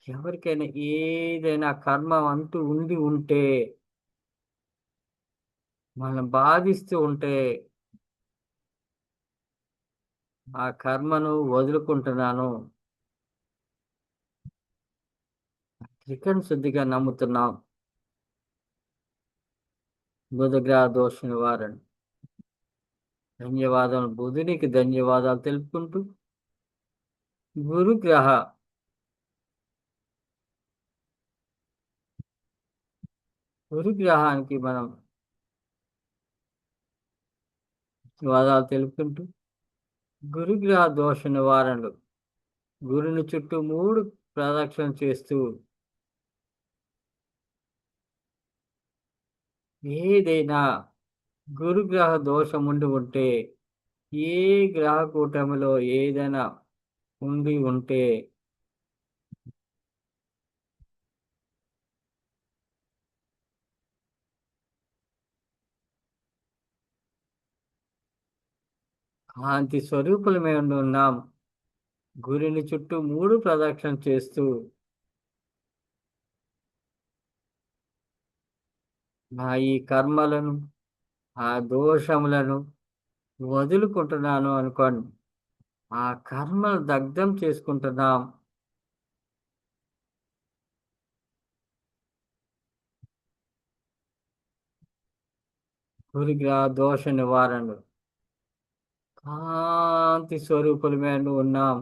ఎవరికైనా ఏదైనా కర్మ అంటూ ఉండి ఉంటే, మనం బాధిస్తూ ఉంటే, ఆ కర్మను వదులుకుంటున్నాను. త్రికరణ శుద్ధిగా నమ్ముతున్నాం. బుధగ్రహ దోష నివారణ. ధన్యవాదాలు. బుధునికి ధన్యవాదాలు తెలుపుకుంటూ, గురుగ్రహ గురుగ్రహానికి మనం ధన్యవాదాలు తెలుపుకుంటూ, గురుగ్రహ దోష నివారణలు. గురుని చుట్టూ 3 ప్రదక్షిణలు చేస్తూ ఏదైనా గురుగ్రహ దోషం ఉండి ఉంటే, ఏ గ్రహ కూటమిలో ఏదైనా ఉండి ఉంటే, కాంతి స్వరూపులమై ఉండి ఉన్నాం. గురుని చుట్టూ 3 ప్రదక్షిణలు చేస్తూ, నా ఈ కర్మలను, ఆ దోషములను వదులుకుంటున్నాను అనుకోండి. ఆ కర్మను దగ్ధం చేసుకుంటున్నాం. గురుగ్రహ దోష నివారణలు. కాంతి స్వరూపులమై ఉండి ఉన్నాం.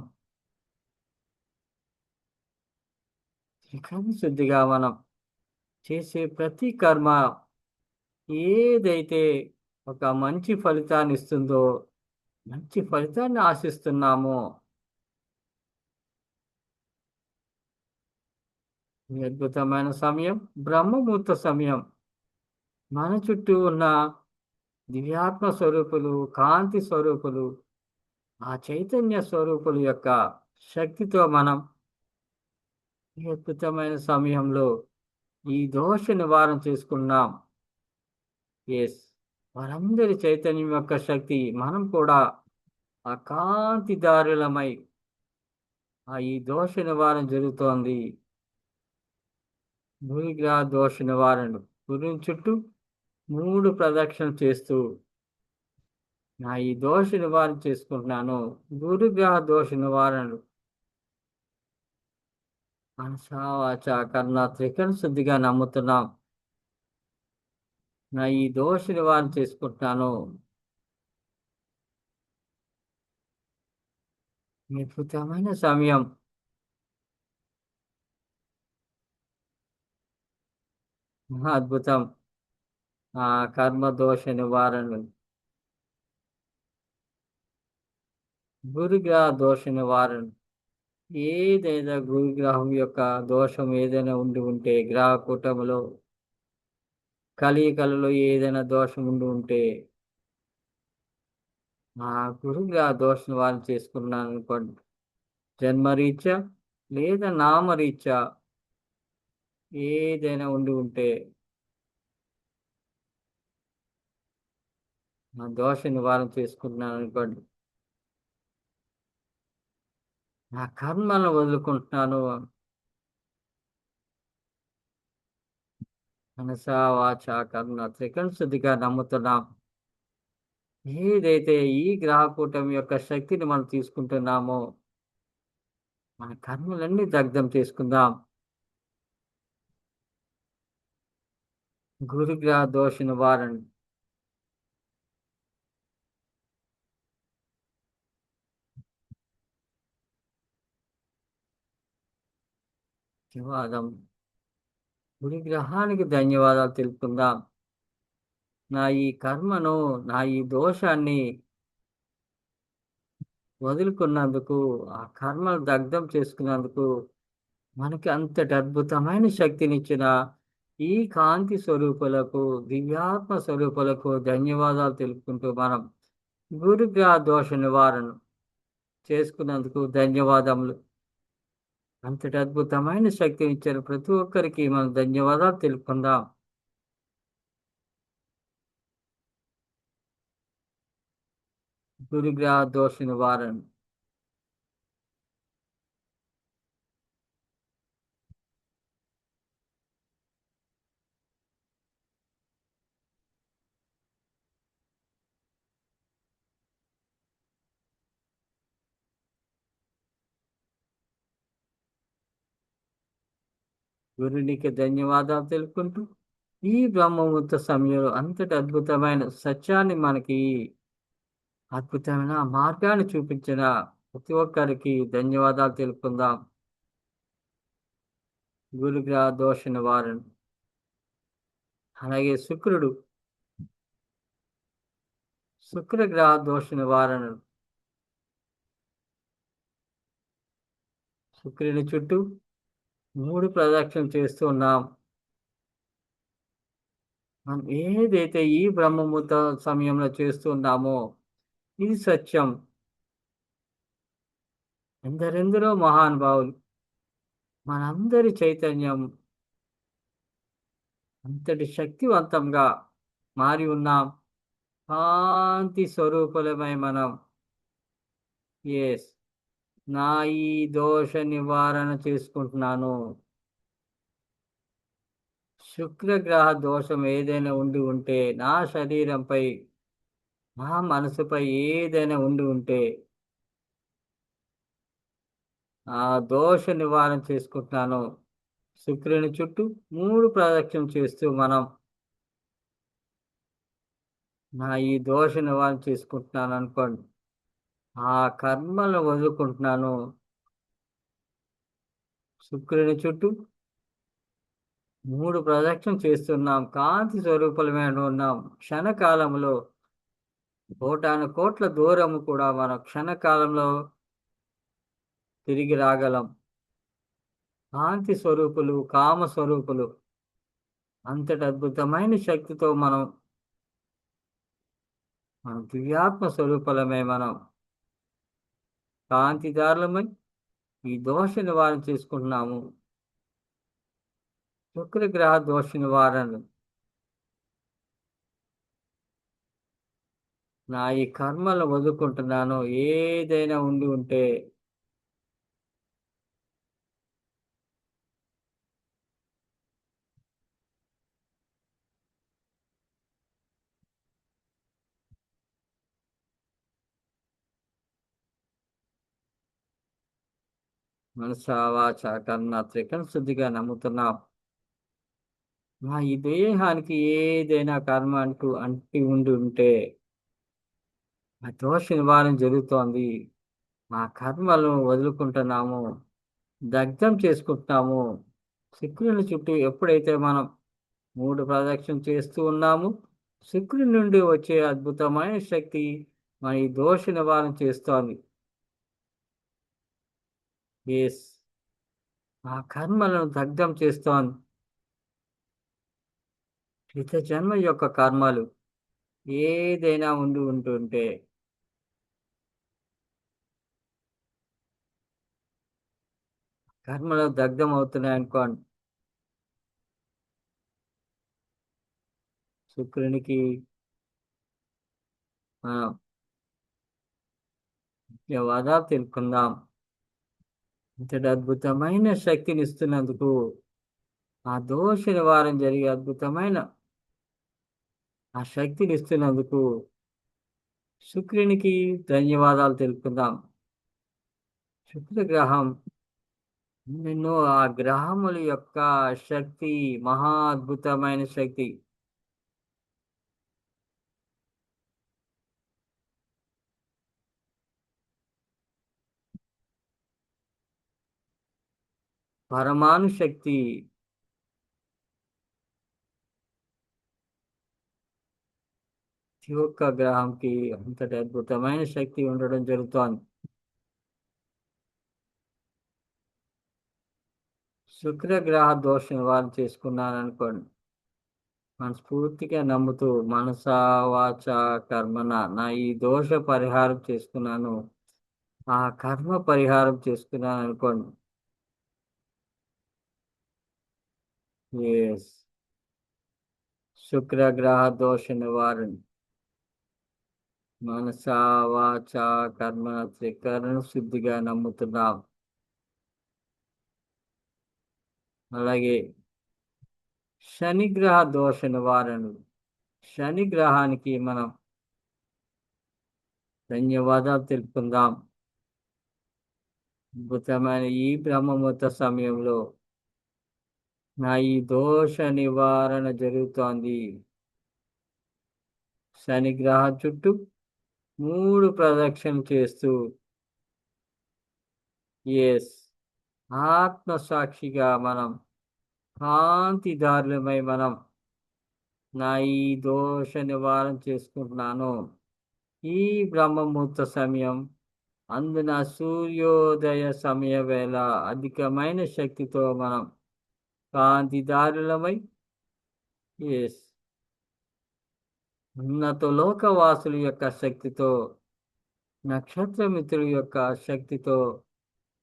త్రికరణ శుద్ధిగా మనం చేసే ప్రతి కర్మ ఏదైతే ఒక మంచి ఫలితాన్ని ఇస్తుందో, మంచి ఫలితాన్ని ఆశిస్తున్నామో, ఈ అద్భుతమైన సమయం బ్రహ్మముహూర్త సమయం. మన చుట్టూ ఉన్న దివ్యాత్మ స్వరూపులు, కాంతి స్వరూపులు, ఆ చైతన్య స్వరూపుల యొక్క శక్తితో మనం ఈ అద్భుతమైన సమయంలో ఈ దోష నివారణ చేసుకున్నాం. ఎస్. వారందరి చైతన్యం యొక్క శక్తి మనం కూడా ఆ కాంతి దారులమై ఈ దోష నివారణ జరుగుతోంది. భూమిగ్రహ దోష నివారణలు. గురుని చుట్టూ 3 ప్రదక్షిణలు చేస్తూ నా ఈ దోష నివారణ చేసుకుంటున్నాను. గురుగ్రహ దోష నివారణలు మనసా వాచా కర్ణ త్రికరణ శుద్ధిగా నమ్ముతున్నాం. నా ఈ దోష నివారణ చేసుకుంటున్నాను. అద్భుతమైన సమయం. మహా అద్భుతం. ఆ కర్మ దోష నివారణలు. గురుగ్రహ దోష నివారణ. ఏదైనా గురుగ్రహం యొక్క దోషం ఏదైనా ఉండి ఉంటే, గ్రహ కూటమిలో కలయికలలో ఏదైనా దోషం ఉండి ఉంటే, ఆ గురుగ్రహ దోష నివారణ చేసుకున్నాను అనుకోండి. జన్మరీత్యా లేదా నామరీత్యా ఏదైనా ఉండి ఉంటే, ఆ దోష నివారణ చేసుకుంటున్నాను అనుకోండి. నా కర్మలను వదులుకుంటున్నాను. మనసా వాచా కర్మ త్రికరణ శుద్ధిగా నమ్ముతున్నాం. ఏదైతే ఈ గ్రహ కూటమి యొక్క శక్తిని మనం తీసుకుంటున్నామో, మన కర్మలన్నీ దగ్ధం చేసుకుందాం. గురుగ్రహ దోష నివారణ. ధన్యవాదం. గురుగ్రహానికి ధన్యవాదాలు తెలుపుకుందాం. నా ఈ కర్మను, నా ఈ దోషాన్ని వదులుకున్నందుకు, ఆ కర్మను దగ్ధం చేసుకున్నందుకు, మనకి అంతటి అద్భుతమైన శక్తినిచ్చిన ఈ కాంతి స్వరూపులకు, దివ్యాత్మ స్వరూపులకు ధన్యవాదాలు తెలుపుకుంటూ మనం గురుగ్రహ దోష నివారణ చేసుకున్నందుకు ధన్యవాదములు. అంతటి అద్భుతమైన శక్తిని ఇచ్చిన ప్రతి ఒక్కరికి మనం ధన్యవాదాలు తెలుపుకుందాం. గురుగ్రహ దోష నివారణ. గురునికి ధన్యవాదాలు తెలుపుకుంటూ ఈ బ్రహ్మముహూర్త సమయంలో అంతటి అద్భుతమైన సత్యాన్ని మనకి అద్భుతమైన మార్గాన్ని చూపించిన ప్రతి ఒక్కరికి ధన్యవాదాలు తెలుపుకుందాం. గురుగ్రహ దోష నివారణ. అలాగే శుక్రగ్రహ దోష నివారణ. శుక్రుని చుట్టూ 3 ప్రదక్షిణలు చేస్తూ ఉన్నాం. మనం ఏదైతే ఈ బ్రహ్మముహూర్త సమయంలో చేస్తూ ఉన్నామో ఇది సత్యం. ఎందరెందరో మహానుభావులు మనందరి చైతన్యం అంతటి శక్తివంతంగా మారి ఉన్నాం. కాంతి స్వరూపులమై మనం. ఎస్. నా ఈ దోష నివారణ చేసుకుంటున్నాను. శుక్రగ్రహ దోషం ఏదైనా ఉండి ఉంటే నా శరీరంపై, నా మనసుపై ఏదైనా ఉండి ఉంటే ఆ దోష నివారణ చేసుకుంటున్నాను. శుక్రుని చుట్టూ 3 ప్రదక్షిణలు చేస్తూ మనం నా ఈ దోష నివారణ చేసుకుంటున్నాను అనుకోండి. ఆ కర్మలను వదులుకుంటున్నాను. శుక్రుని చుట్టూ 3 ప్రదక్షిణలు చేస్తున్నాం. కాంతి స్వరూపమైన ఉన్నాం. క్షణకాలంలో కోటాను కోట్ల దూరము కూడా మనం క్షణకాలంలో తిరిగి రాగలం. కాంతి స్వరూపులు, కామ స్వరూపులు అంతటి అద్భుతమైన శక్తితో మన దివ్యాత్మ స్వరూపులమే మనం. కాంతిదారులమై ఈ దోష నివారణ చేసుకుంటున్నాము. శుక్రగ్రహ దోష నివారణ. నా ఈ కర్మలను వదులుకుంటున్నాను. ఏదైనా ఉండి ఉంటే మనస, వాచ, కర్మ త్రికరణ శుద్ధిగా నమ్ముతున్నాం. నా ఈ దేహానికి ఏదైనా కర్మ అంటి ఉండి ఉంటే ఆ దోష నివారణ జరుగుతోంది. మా కర్మలను వదులుకుంటున్నాము. దగ్ధం చేసుకుంటున్నాము. శుక్రుని చుట్టూ ఎప్పుడైతే మనం 3 ప్రదక్షిణలు చేస్తూ ఉన్నాము, శుక్రుని నుండి వచ్చే అద్భుతమైన శక్తి మన ఈ దోష నివారణ చేస్తోంది. ఎస్. ఆ కర్మలను దగ్ధం చేస్తోంది. క్రిత జన్మ యొక్క కర్మలు ఏదైనా ఉంటుంటే కర్మలు దగ్ధం అవుతున్నాయి అనుకోండి. శుక్రునికి మనం ధన్యవాదాలు తెలుపుకుందాం. ఇంతటి అద్భుతమైన శక్తిని ఇస్తున్నందుకు, ఆ దోష నివారణ జరిగే అద్భుతమైన ఆ శక్తిని ఇస్తున్నందుకు శుక్రునికి ధన్యవాదాలు తెలుపుకుందాం. శుక్రగ్రహం ఎన్నెన్నో ఆ గ్రహముల యొక్క శక్తి మహా అద్భుతమైన శక్తి. పరమాణు శక్తి. ప్రతి ఒక్క గ్రహంకి అంతటి అద్భుతమైన శక్తి ఉండడం జరుగుతోంది. శుక్రగ్రహ దోష నివారణ చేసుకున్నాను అనుకోండి. మనస్ఫూర్తిగా నమ్ముతూ మనసా వాచ కర్మన నా ఈ దోష పరిహారం చేసుకున్నాను. ఆ కర్మ పరిహారం చేసుకున్నాను అనుకోండి. ఎస్. శుక్రగ్రహ దోష నివారణ మనసా వాచ కర్మన త్రికరణ శుద్ధిగా నమ్ముతున్నాం. అలాగే శనిగ్రహ దోష నివారణ, శని గ్రహానికి మనం ధన్యవాదాలు తెలుపుకుందాం. అద్భుతమైన ఈ బ్రహ్మముహూర్త సమయంలో నా ఈ దోష నివారణ జరుగుతోంది. శని గ్రహం చుట్టూ 3 ప్రదక్షిణలు చేస్తూ ఎస్ ఆత్మసాక్షిగా మనం కాంతిదారులమై మనం నా ఈ దోష నివారణ చేసుకుంటున్నాను. ఈ బ్రహ్మముహూర్త సమయం అందున సూర్యోదయ సమయ వేళ అధికమైన శక్తితో మనం కాంతిదారులమై ఎస్ ఉన్నత లోకవాసుల యొక్క శక్తితో, నక్షత్ర మిత్రుల యొక్క శక్తితో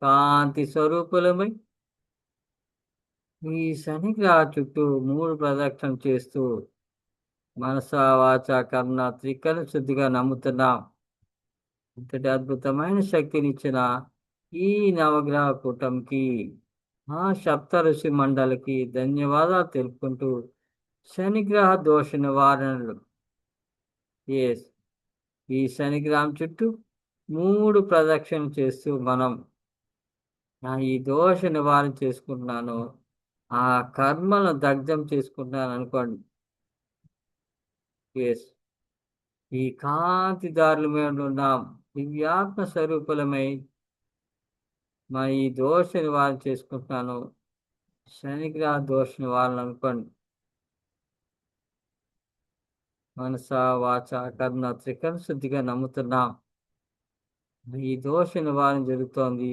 కాంతి స్వరూపులమై ఈ శనిగ్రహ చుట్టూ 3 ప్రదక్షిణలు చేస్తూ మనసా వాచ కర్ణ త్రికరణ శుద్ధిగా నమ్ముతున్నాం. ఇంతటి అద్భుతమైన శక్తినిచ్చిన ఈ నవగ్రహ కూటమికి ఆ సప్త ఋషి మండలికి ధన్యవాదాలు తెలుపుకుంటూ శనిగ్రహ దోష నివారణలు ఎస్ ఈ శనిగ్రహం చుట్టూ 3 ప్రదక్షిణలు చేస్తూ మనం నా ఈ దోష నివారణ చేసుకుంటున్నాను. ఆ కర్మలను దగ్ధం చేసుకుంటున్నాను అనుకోండి. ఎస్ ఈ కాంతిదారుల మీద ఉన్నాం. దివ్యాత్మ స్వరూపులమై మా ఈ దోష నివారణ చేసుకుంటున్నాను. శనిగ్రహ దోష నివారణ అనుకోండి. మనస వాచ కర్ణ త్రికరణ శుద్ధిగా నమ్ముతున్నాం. ఈ దోష నివారణ జరుగుతోంది.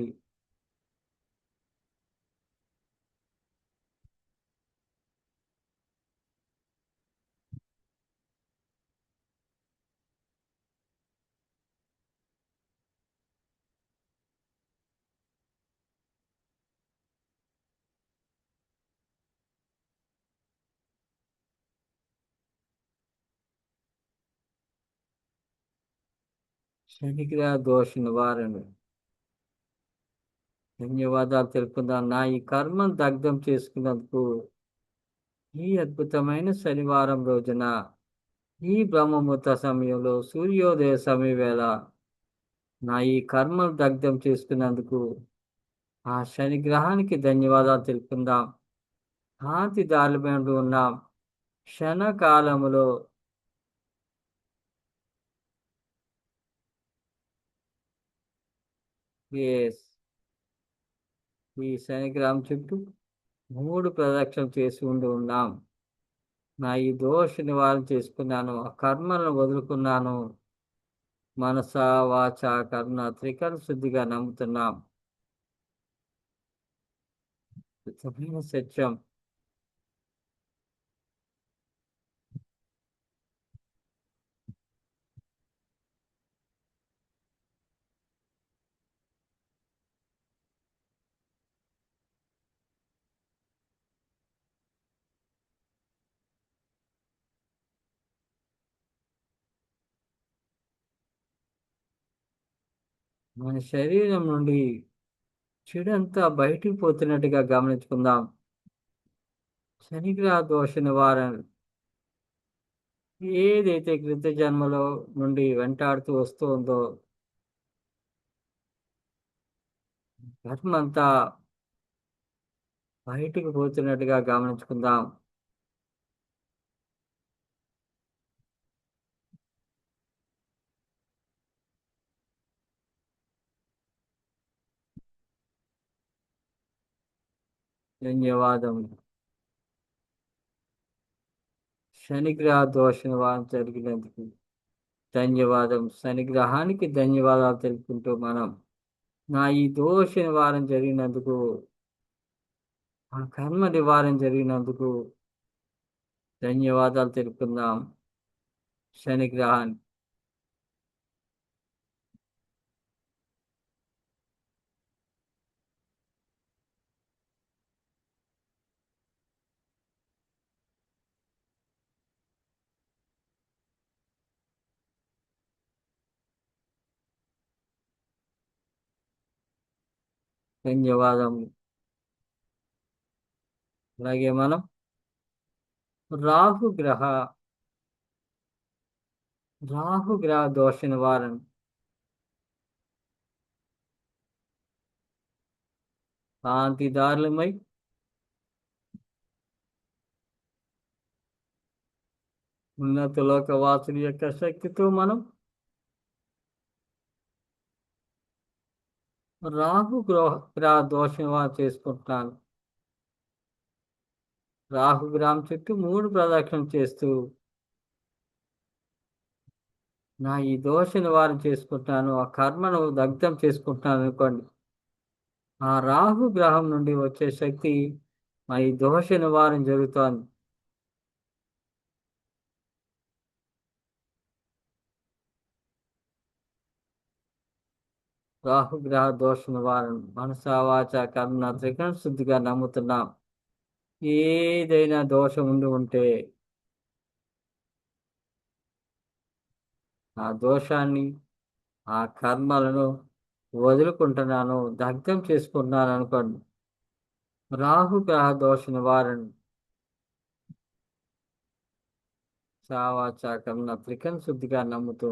శనిగ్రహ దోష నివారణ ధన్యవాదాలు తెలుపుకుందాం. నా ఈ కర్మను దగ్ధం చేసుకున్నందుకు ఈ అద్భుతమైన శనివారం రోజున ఈ బ్రహ్మముహూర్త సమయంలో సూర్యోదయ సమయ వేళ నా ఈ కర్మను దగ్ధం చేసుకున్నందుకు ఆ శని గ్రహానికి ధన్యవాదాలు తెలుపుకుందాం. కాంతి దారుల మీద ఉన్నాం. క్షణకాలములో ఎస్ ఈ శని గ్రహం చుట్టూ 3 ప్రదక్షిణలు చేసి ఉన్నాం. నా ఈ దోష నివారణ చేసుకున్నాను. ఆ కర్మలను వదులుకున్నాను. మనస వాచ కర్ణ త్రికరణ శుద్ధిగా నమ్ముతున్నాం. అద్భుతమైన సత్యం. మన శరీరం నుండి చెడంతా బయటికి పోతున్నట్టుగా గమనించుకుందాం. శనిగ్రహ దోష నివారణ ఏదైతే కృత జన్మలో నుండి వెంటాడుతూ వస్తుందో కర్మంతా బయటికి పోతున్నట్టుగా గమనించుకుందాం. ధన్యవాదములు. శనిగ్రహ దోష నివారణ జరిగినందుకు ధన్యవాదం. శనిగ్రహానికి ధన్యవాదాలు తెలుపుకుంటూ మనం నా ఈ దోష నివారణ జరిగినందుకు ఆ కర్మ నివారణ జరిగినందుకు ధన్యవాదాలు తెలుపుకుందాం శనిగ్రహానికి. ధన్యవాదములు. అలాగే మనం రాహు గ్రహ రాహుగ్రహ దోష నివారణ కాంతిదారులమై ఉన్నత లోకవాసుల యొక్క శక్తితో మనం గ్రహ దోష నివారణ చేసుకుంటున్నాను. రాహుగ్రహం చుట్టూ 3 ప్రదక్షిణలు చేస్తూ నా ఈ దోష నివారణ చేసుకుంటాను, ఆ కర్మను దగ్ధం చేసుకుంటున్నాను అనుకోండి. ఆ రాహు గ్రహం నుండి వచ్చే శక్తి మా ఈ దోష నివారణ జరుగుతోంది. రాహుగ్రహ దోష నివారణ మనసా వాచ కర్మ త్రికరణ శుద్ధిగా నమ్ముతున్నాం. ఏదైనా దోషం ఉండి ఉంటే ఆ దోషాన్ని, ఆ కర్మలను వదులుకుంటున్నాను, దగ్ధం చేసుకుంటున్నాను అనుకోండి. రాహుగ్రహ దోష నివారణ సావాచ కర్మ త్రికరణ శుద్ధిగా నమ్ముతూ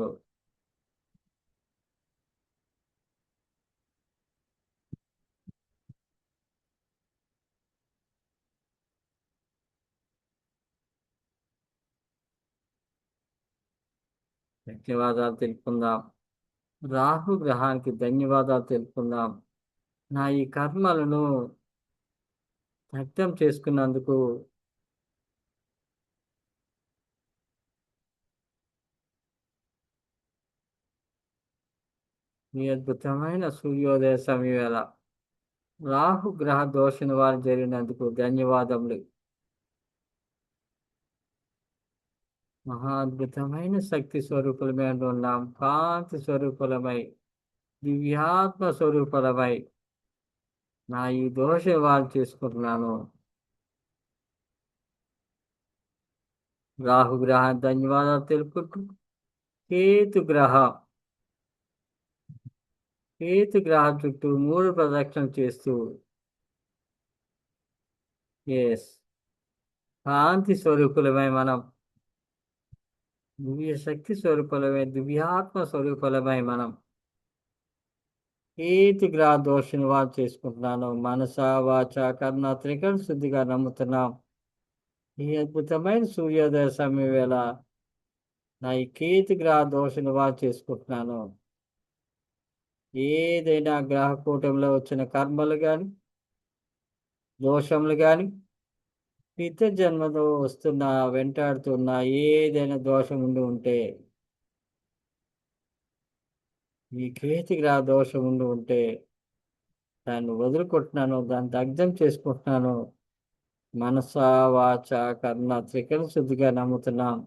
ధన్యవాదాలు తెలుపుకుందాం. రాహు గ్రహానికి ధన్యవాదాలు తెలుపుకుందాం. నా ఈ కర్మలను వ్యక్తం చేసుకున్నందుకు మీ అద్భుతమైన సూర్యోదయ సమయవేళ రాహు గ్రహ దోష నివారణ జరిగినందుకు ధన్యవాదములు. మహా అద్భుతమైన శక్తి స్వరూపులమై ఉన్నాం, కాంతి స్వరూపులమై, దివ్యాత్మ స్వరూపులమై నా ఈ దోష నివారణ చేసుకుంటున్నాను. రాహు గ్రహానికి ధన్యవాదాలు తెలుపుకుంటూ కేతు గ్రహ కేతు గ్రహం చుట్టూ 3 ప్రదక్షిణలు చేస్తూ ఎస్ కాంతి స్వరూపులమై మనం, దివ్య శక్తి స్వరూపులమై, దివ్యాత్మ స్వరూపులమై మనం కేతు గ్రహ దోష నివారణ చేసుకుంటున్నాను. మనస వాచ కర్ణ త్రికరణ శుద్ధిగా నమ్ముతున్నాం. ఈ అద్భుతమైన సూర్యోదయ సమయం వేళ నా ఈ కేతు గ్రహ దోష నివారణ చేసుకుంటున్నాను. ఏదైనా గ్రహ కూటంలో వచ్చిన కర్మలు కానీ, దోషములు కానీ, నిత్య జన్మలో వస్తున్న వెంటాడుతున్న ఏదైనా దోషం ఉండి ఉంటే, ఈ కేతు గ్రహ దోషం ఉండి ఉంటే దాన్ని వదులుకుంటున్నాను, దాన్ని దగ్ధం చేసుకుంటున్నాను. మనస వాచ కర్ణ త్రికరణ శుద్ధిగా నమ్ముతున్నాం.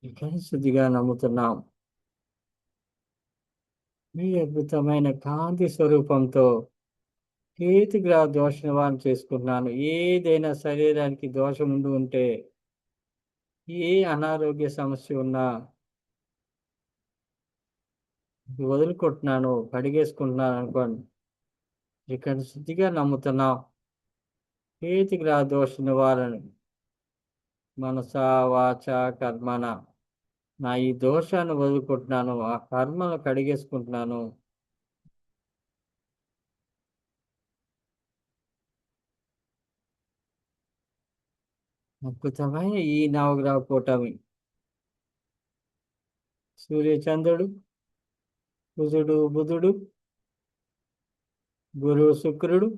త్రికరణ శుద్ధిగా నమ్ముతున్నాం. మీ అద్భుతమైన కాంతి స్వరూపంతో కేతు గ్రహ దోష నివారణ చేసుకుంటున్నాను. ఏదైనా శరీరానికి దోషం ఉండి ఉంటే, ఏ అనారోగ్య సమస్య ఉన్నా వదులుకుంటున్నాను, కడిగేసుకుంటున్నాను అనుకోండి. ఇక్కడ శుద్ధిగా నమ్ముతున్నాం. కేతు గ్రహ దోష నివారణ మనస వాచ కర్మన నా ఈ దోషాన్ని వదులుకుంటున్నాను, ఆ కర్మను కడిగేసుకుంటున్నాను. అద్భుతమైన ఈ నవగ్రహ కూటమి సూర్యచంద్రుడు, కుజుడు, బుధుడు, గురువు, శుక్రుడు,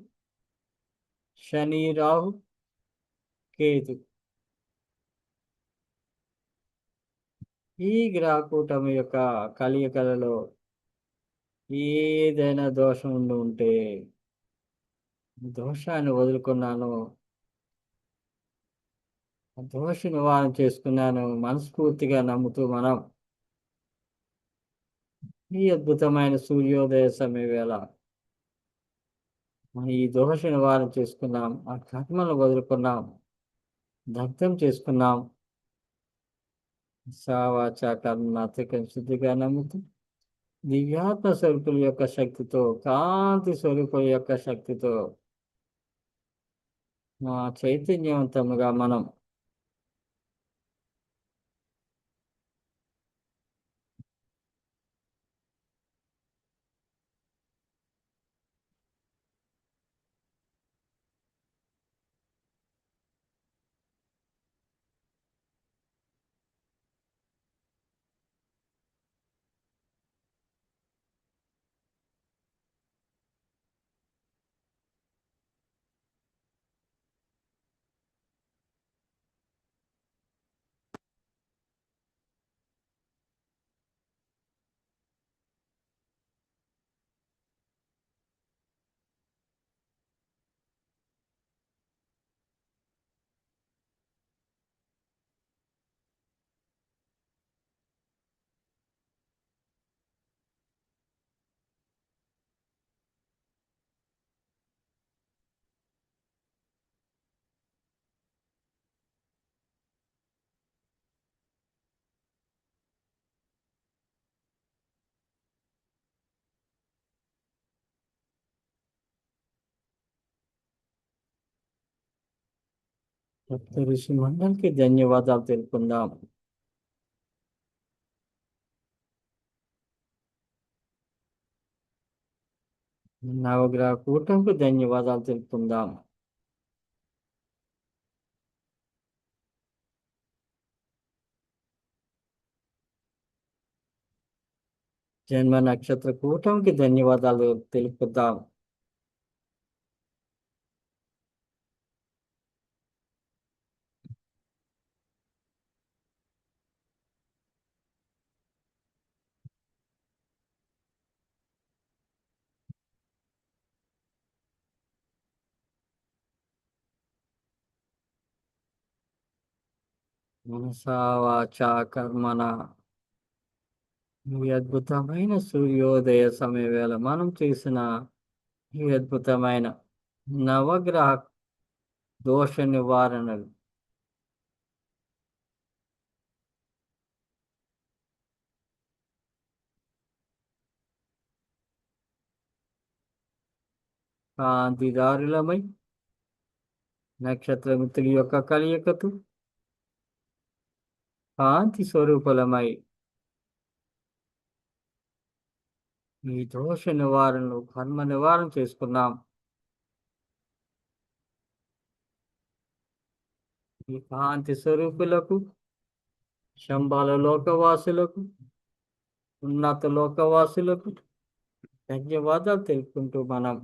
శని, రాహు, కేతు. ఈ గ్రహ కూటమి యొక్క కలయికలలో ఏదైనా దోషం ఉండి ఉంటే దోషాన్ని వదులుకున్నాను, ఆ దోష నివారణ చేసుకున్నాను మనస్ఫూర్తిగా నమ్ముతూ మనం ఈ అద్భుతమైన సూర్యోదయ సమయ వేళ మనం ఈ దోష నివారణ చేసుకున్నాం, ఆ కర్మను వదులుకున్నాం, దగ్ధం చేసుకున్నాం. సావాచ కర్మాతిక శుద్ధిగా నమ్ముతూ దివ్యాత్మ స్వరూపుల యొక్క శక్తితో, కాంతి స్వరూపుల యొక్క శక్తితో మా చైతన్యవంతముగా మనం సప్త ఋషి మండలికి ధన్యవాదాలు తెలుపుకుందాం. నవగ్రహ కూటమికి ధన్యవాదాలు తెలుపుకుందాం. జన్మ నక్షత్ర కూటమికి ధన్యవాదాలు తెలుపుదాం. మనసా వాచా కర్మణ ఈ అద్భుతమైన సూర్యోదయ సమయ వేళ మనం చేసిన ఈ అద్భుతమైన నవగ్రహ దోష నివారణలు కాంతిదారులమై నక్షత్ర మిత్రుల యొక్క కలయికతో కాంతి స్వరూపులమై ఈ దోష నివారణలు కర్మ నివారణ చేసుకున్నాం. ఈ కాంతి స్వరూపులకు, శంబాల లోకవాసులకు, ఉన్నత లోకవాసులకు ధన్యవాదాలు తెలుపుకుంటూ మనం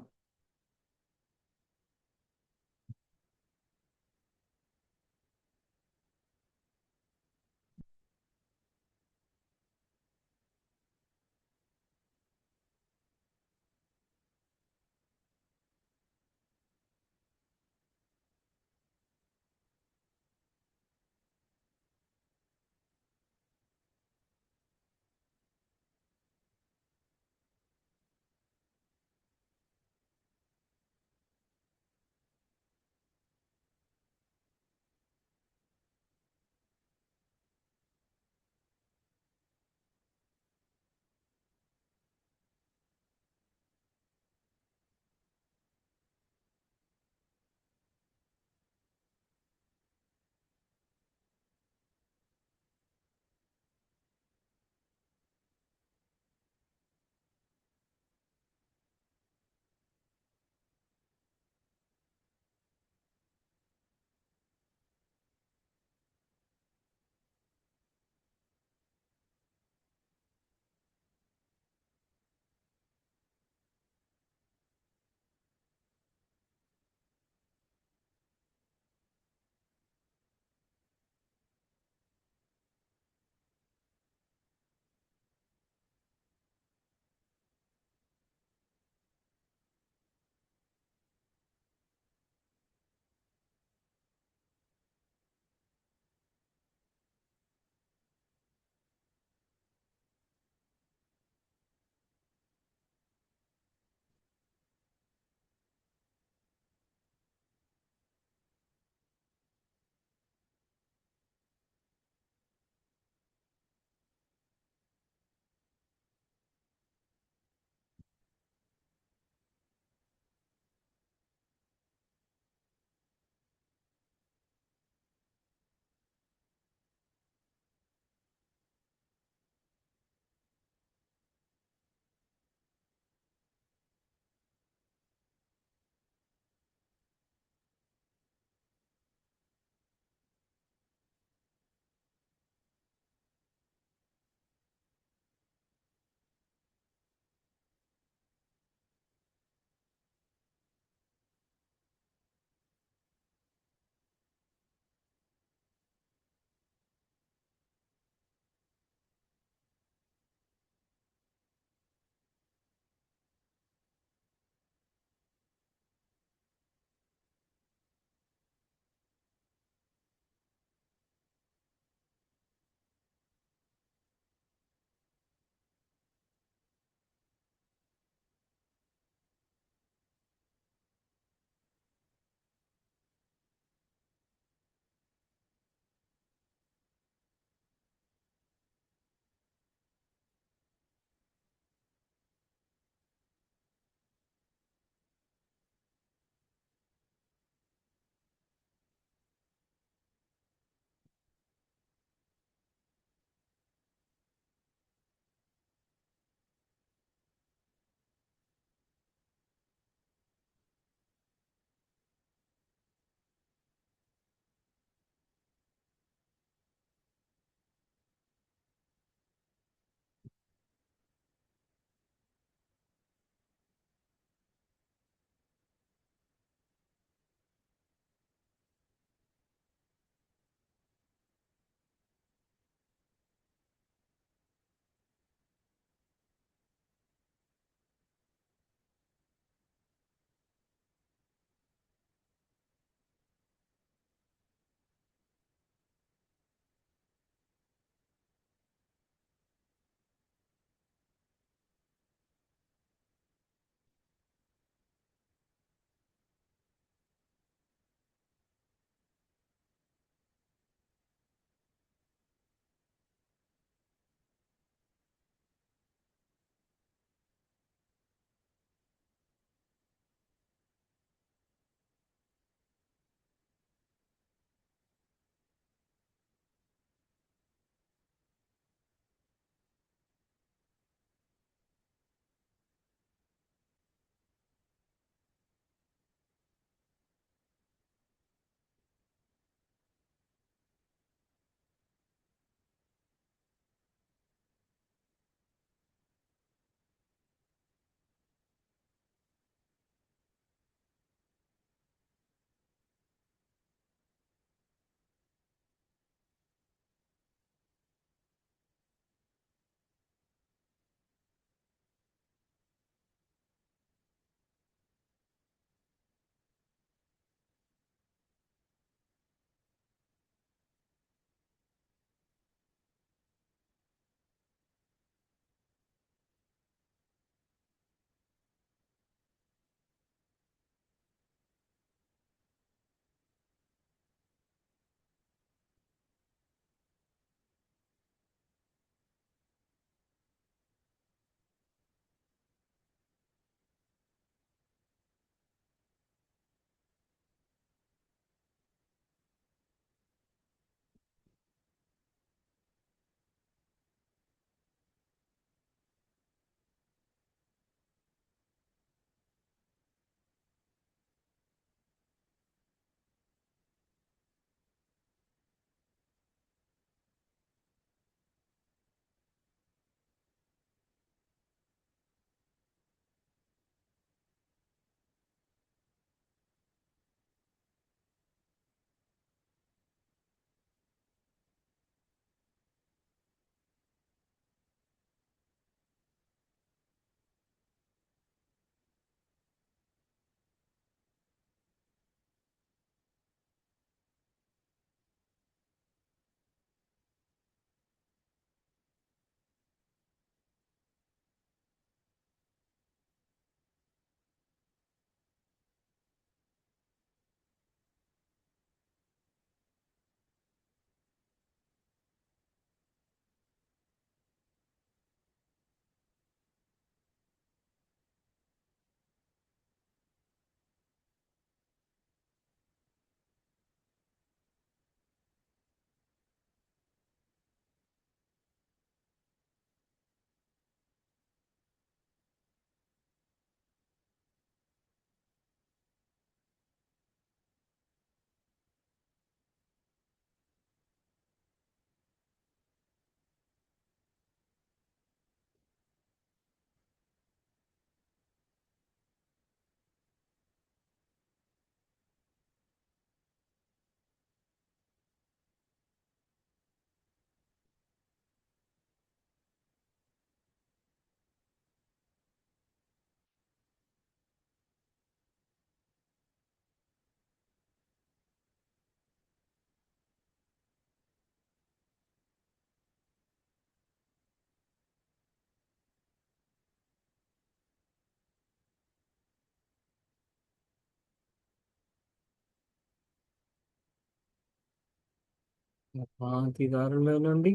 ఆ కాంతి దారుల నుండి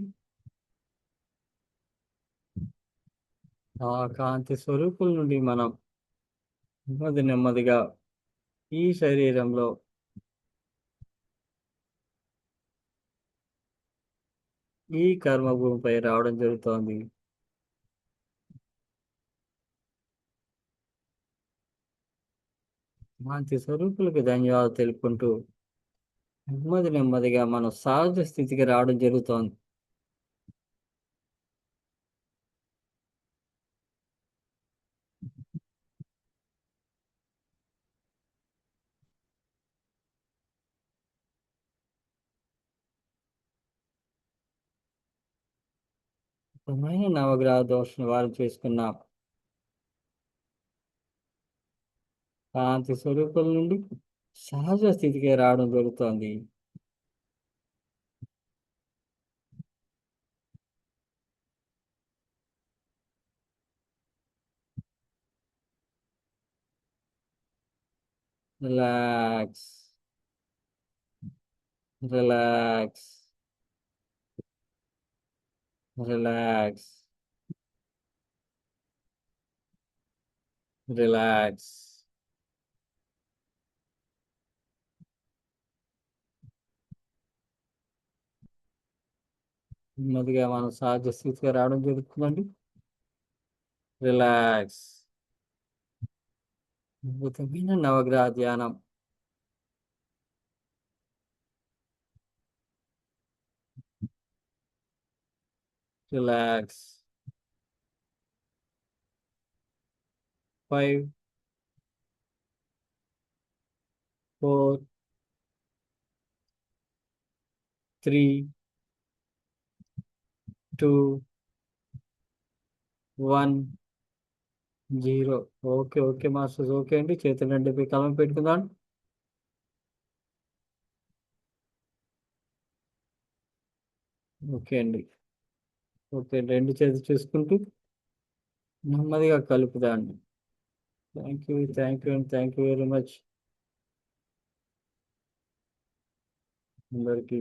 ఆ కాంతి స్వరూపుల నుండి మనం నెమ్మది నెమ్మదిగా ఈ శరీరంలో ఈ కర్మభూమిపై రావడం జరుగుతోంది. కాంతి స్వరూపులకు ధన్యవాదాలు తెలుపుకుంటూ నెమ్మది నెమ్మదిగా మనం సహజ స్థితికి రావడం జరుగుతోంది. శుభ్రమైన నవగ్రహ దోష నివారణ చేసుకున్నాం. కాంతి స్వరూపుల నుండి సహజ స్థితికి రావడం జరుగుతోంది. Relax, relax, relax, relax. నెమ్మదిగా మనం సహజ స్థితికి రావడం జరుగుతుందండి. రిలాక్స్. అద్భుతమైన నవగ్రహ ధ్యానం. Relax. 5, 4, 3, 2, 1, 0. Okay, okay masters. Okay అండి. చేతులు రెండు కలం పెట్టుకుందాం. ఓకే అండి. ఓకే, రెండు చేతులు చూసుకుంటూ నెమ్మదిగా కలుపుదాండి. Thank you, thank you and thank you very much అందరికీ.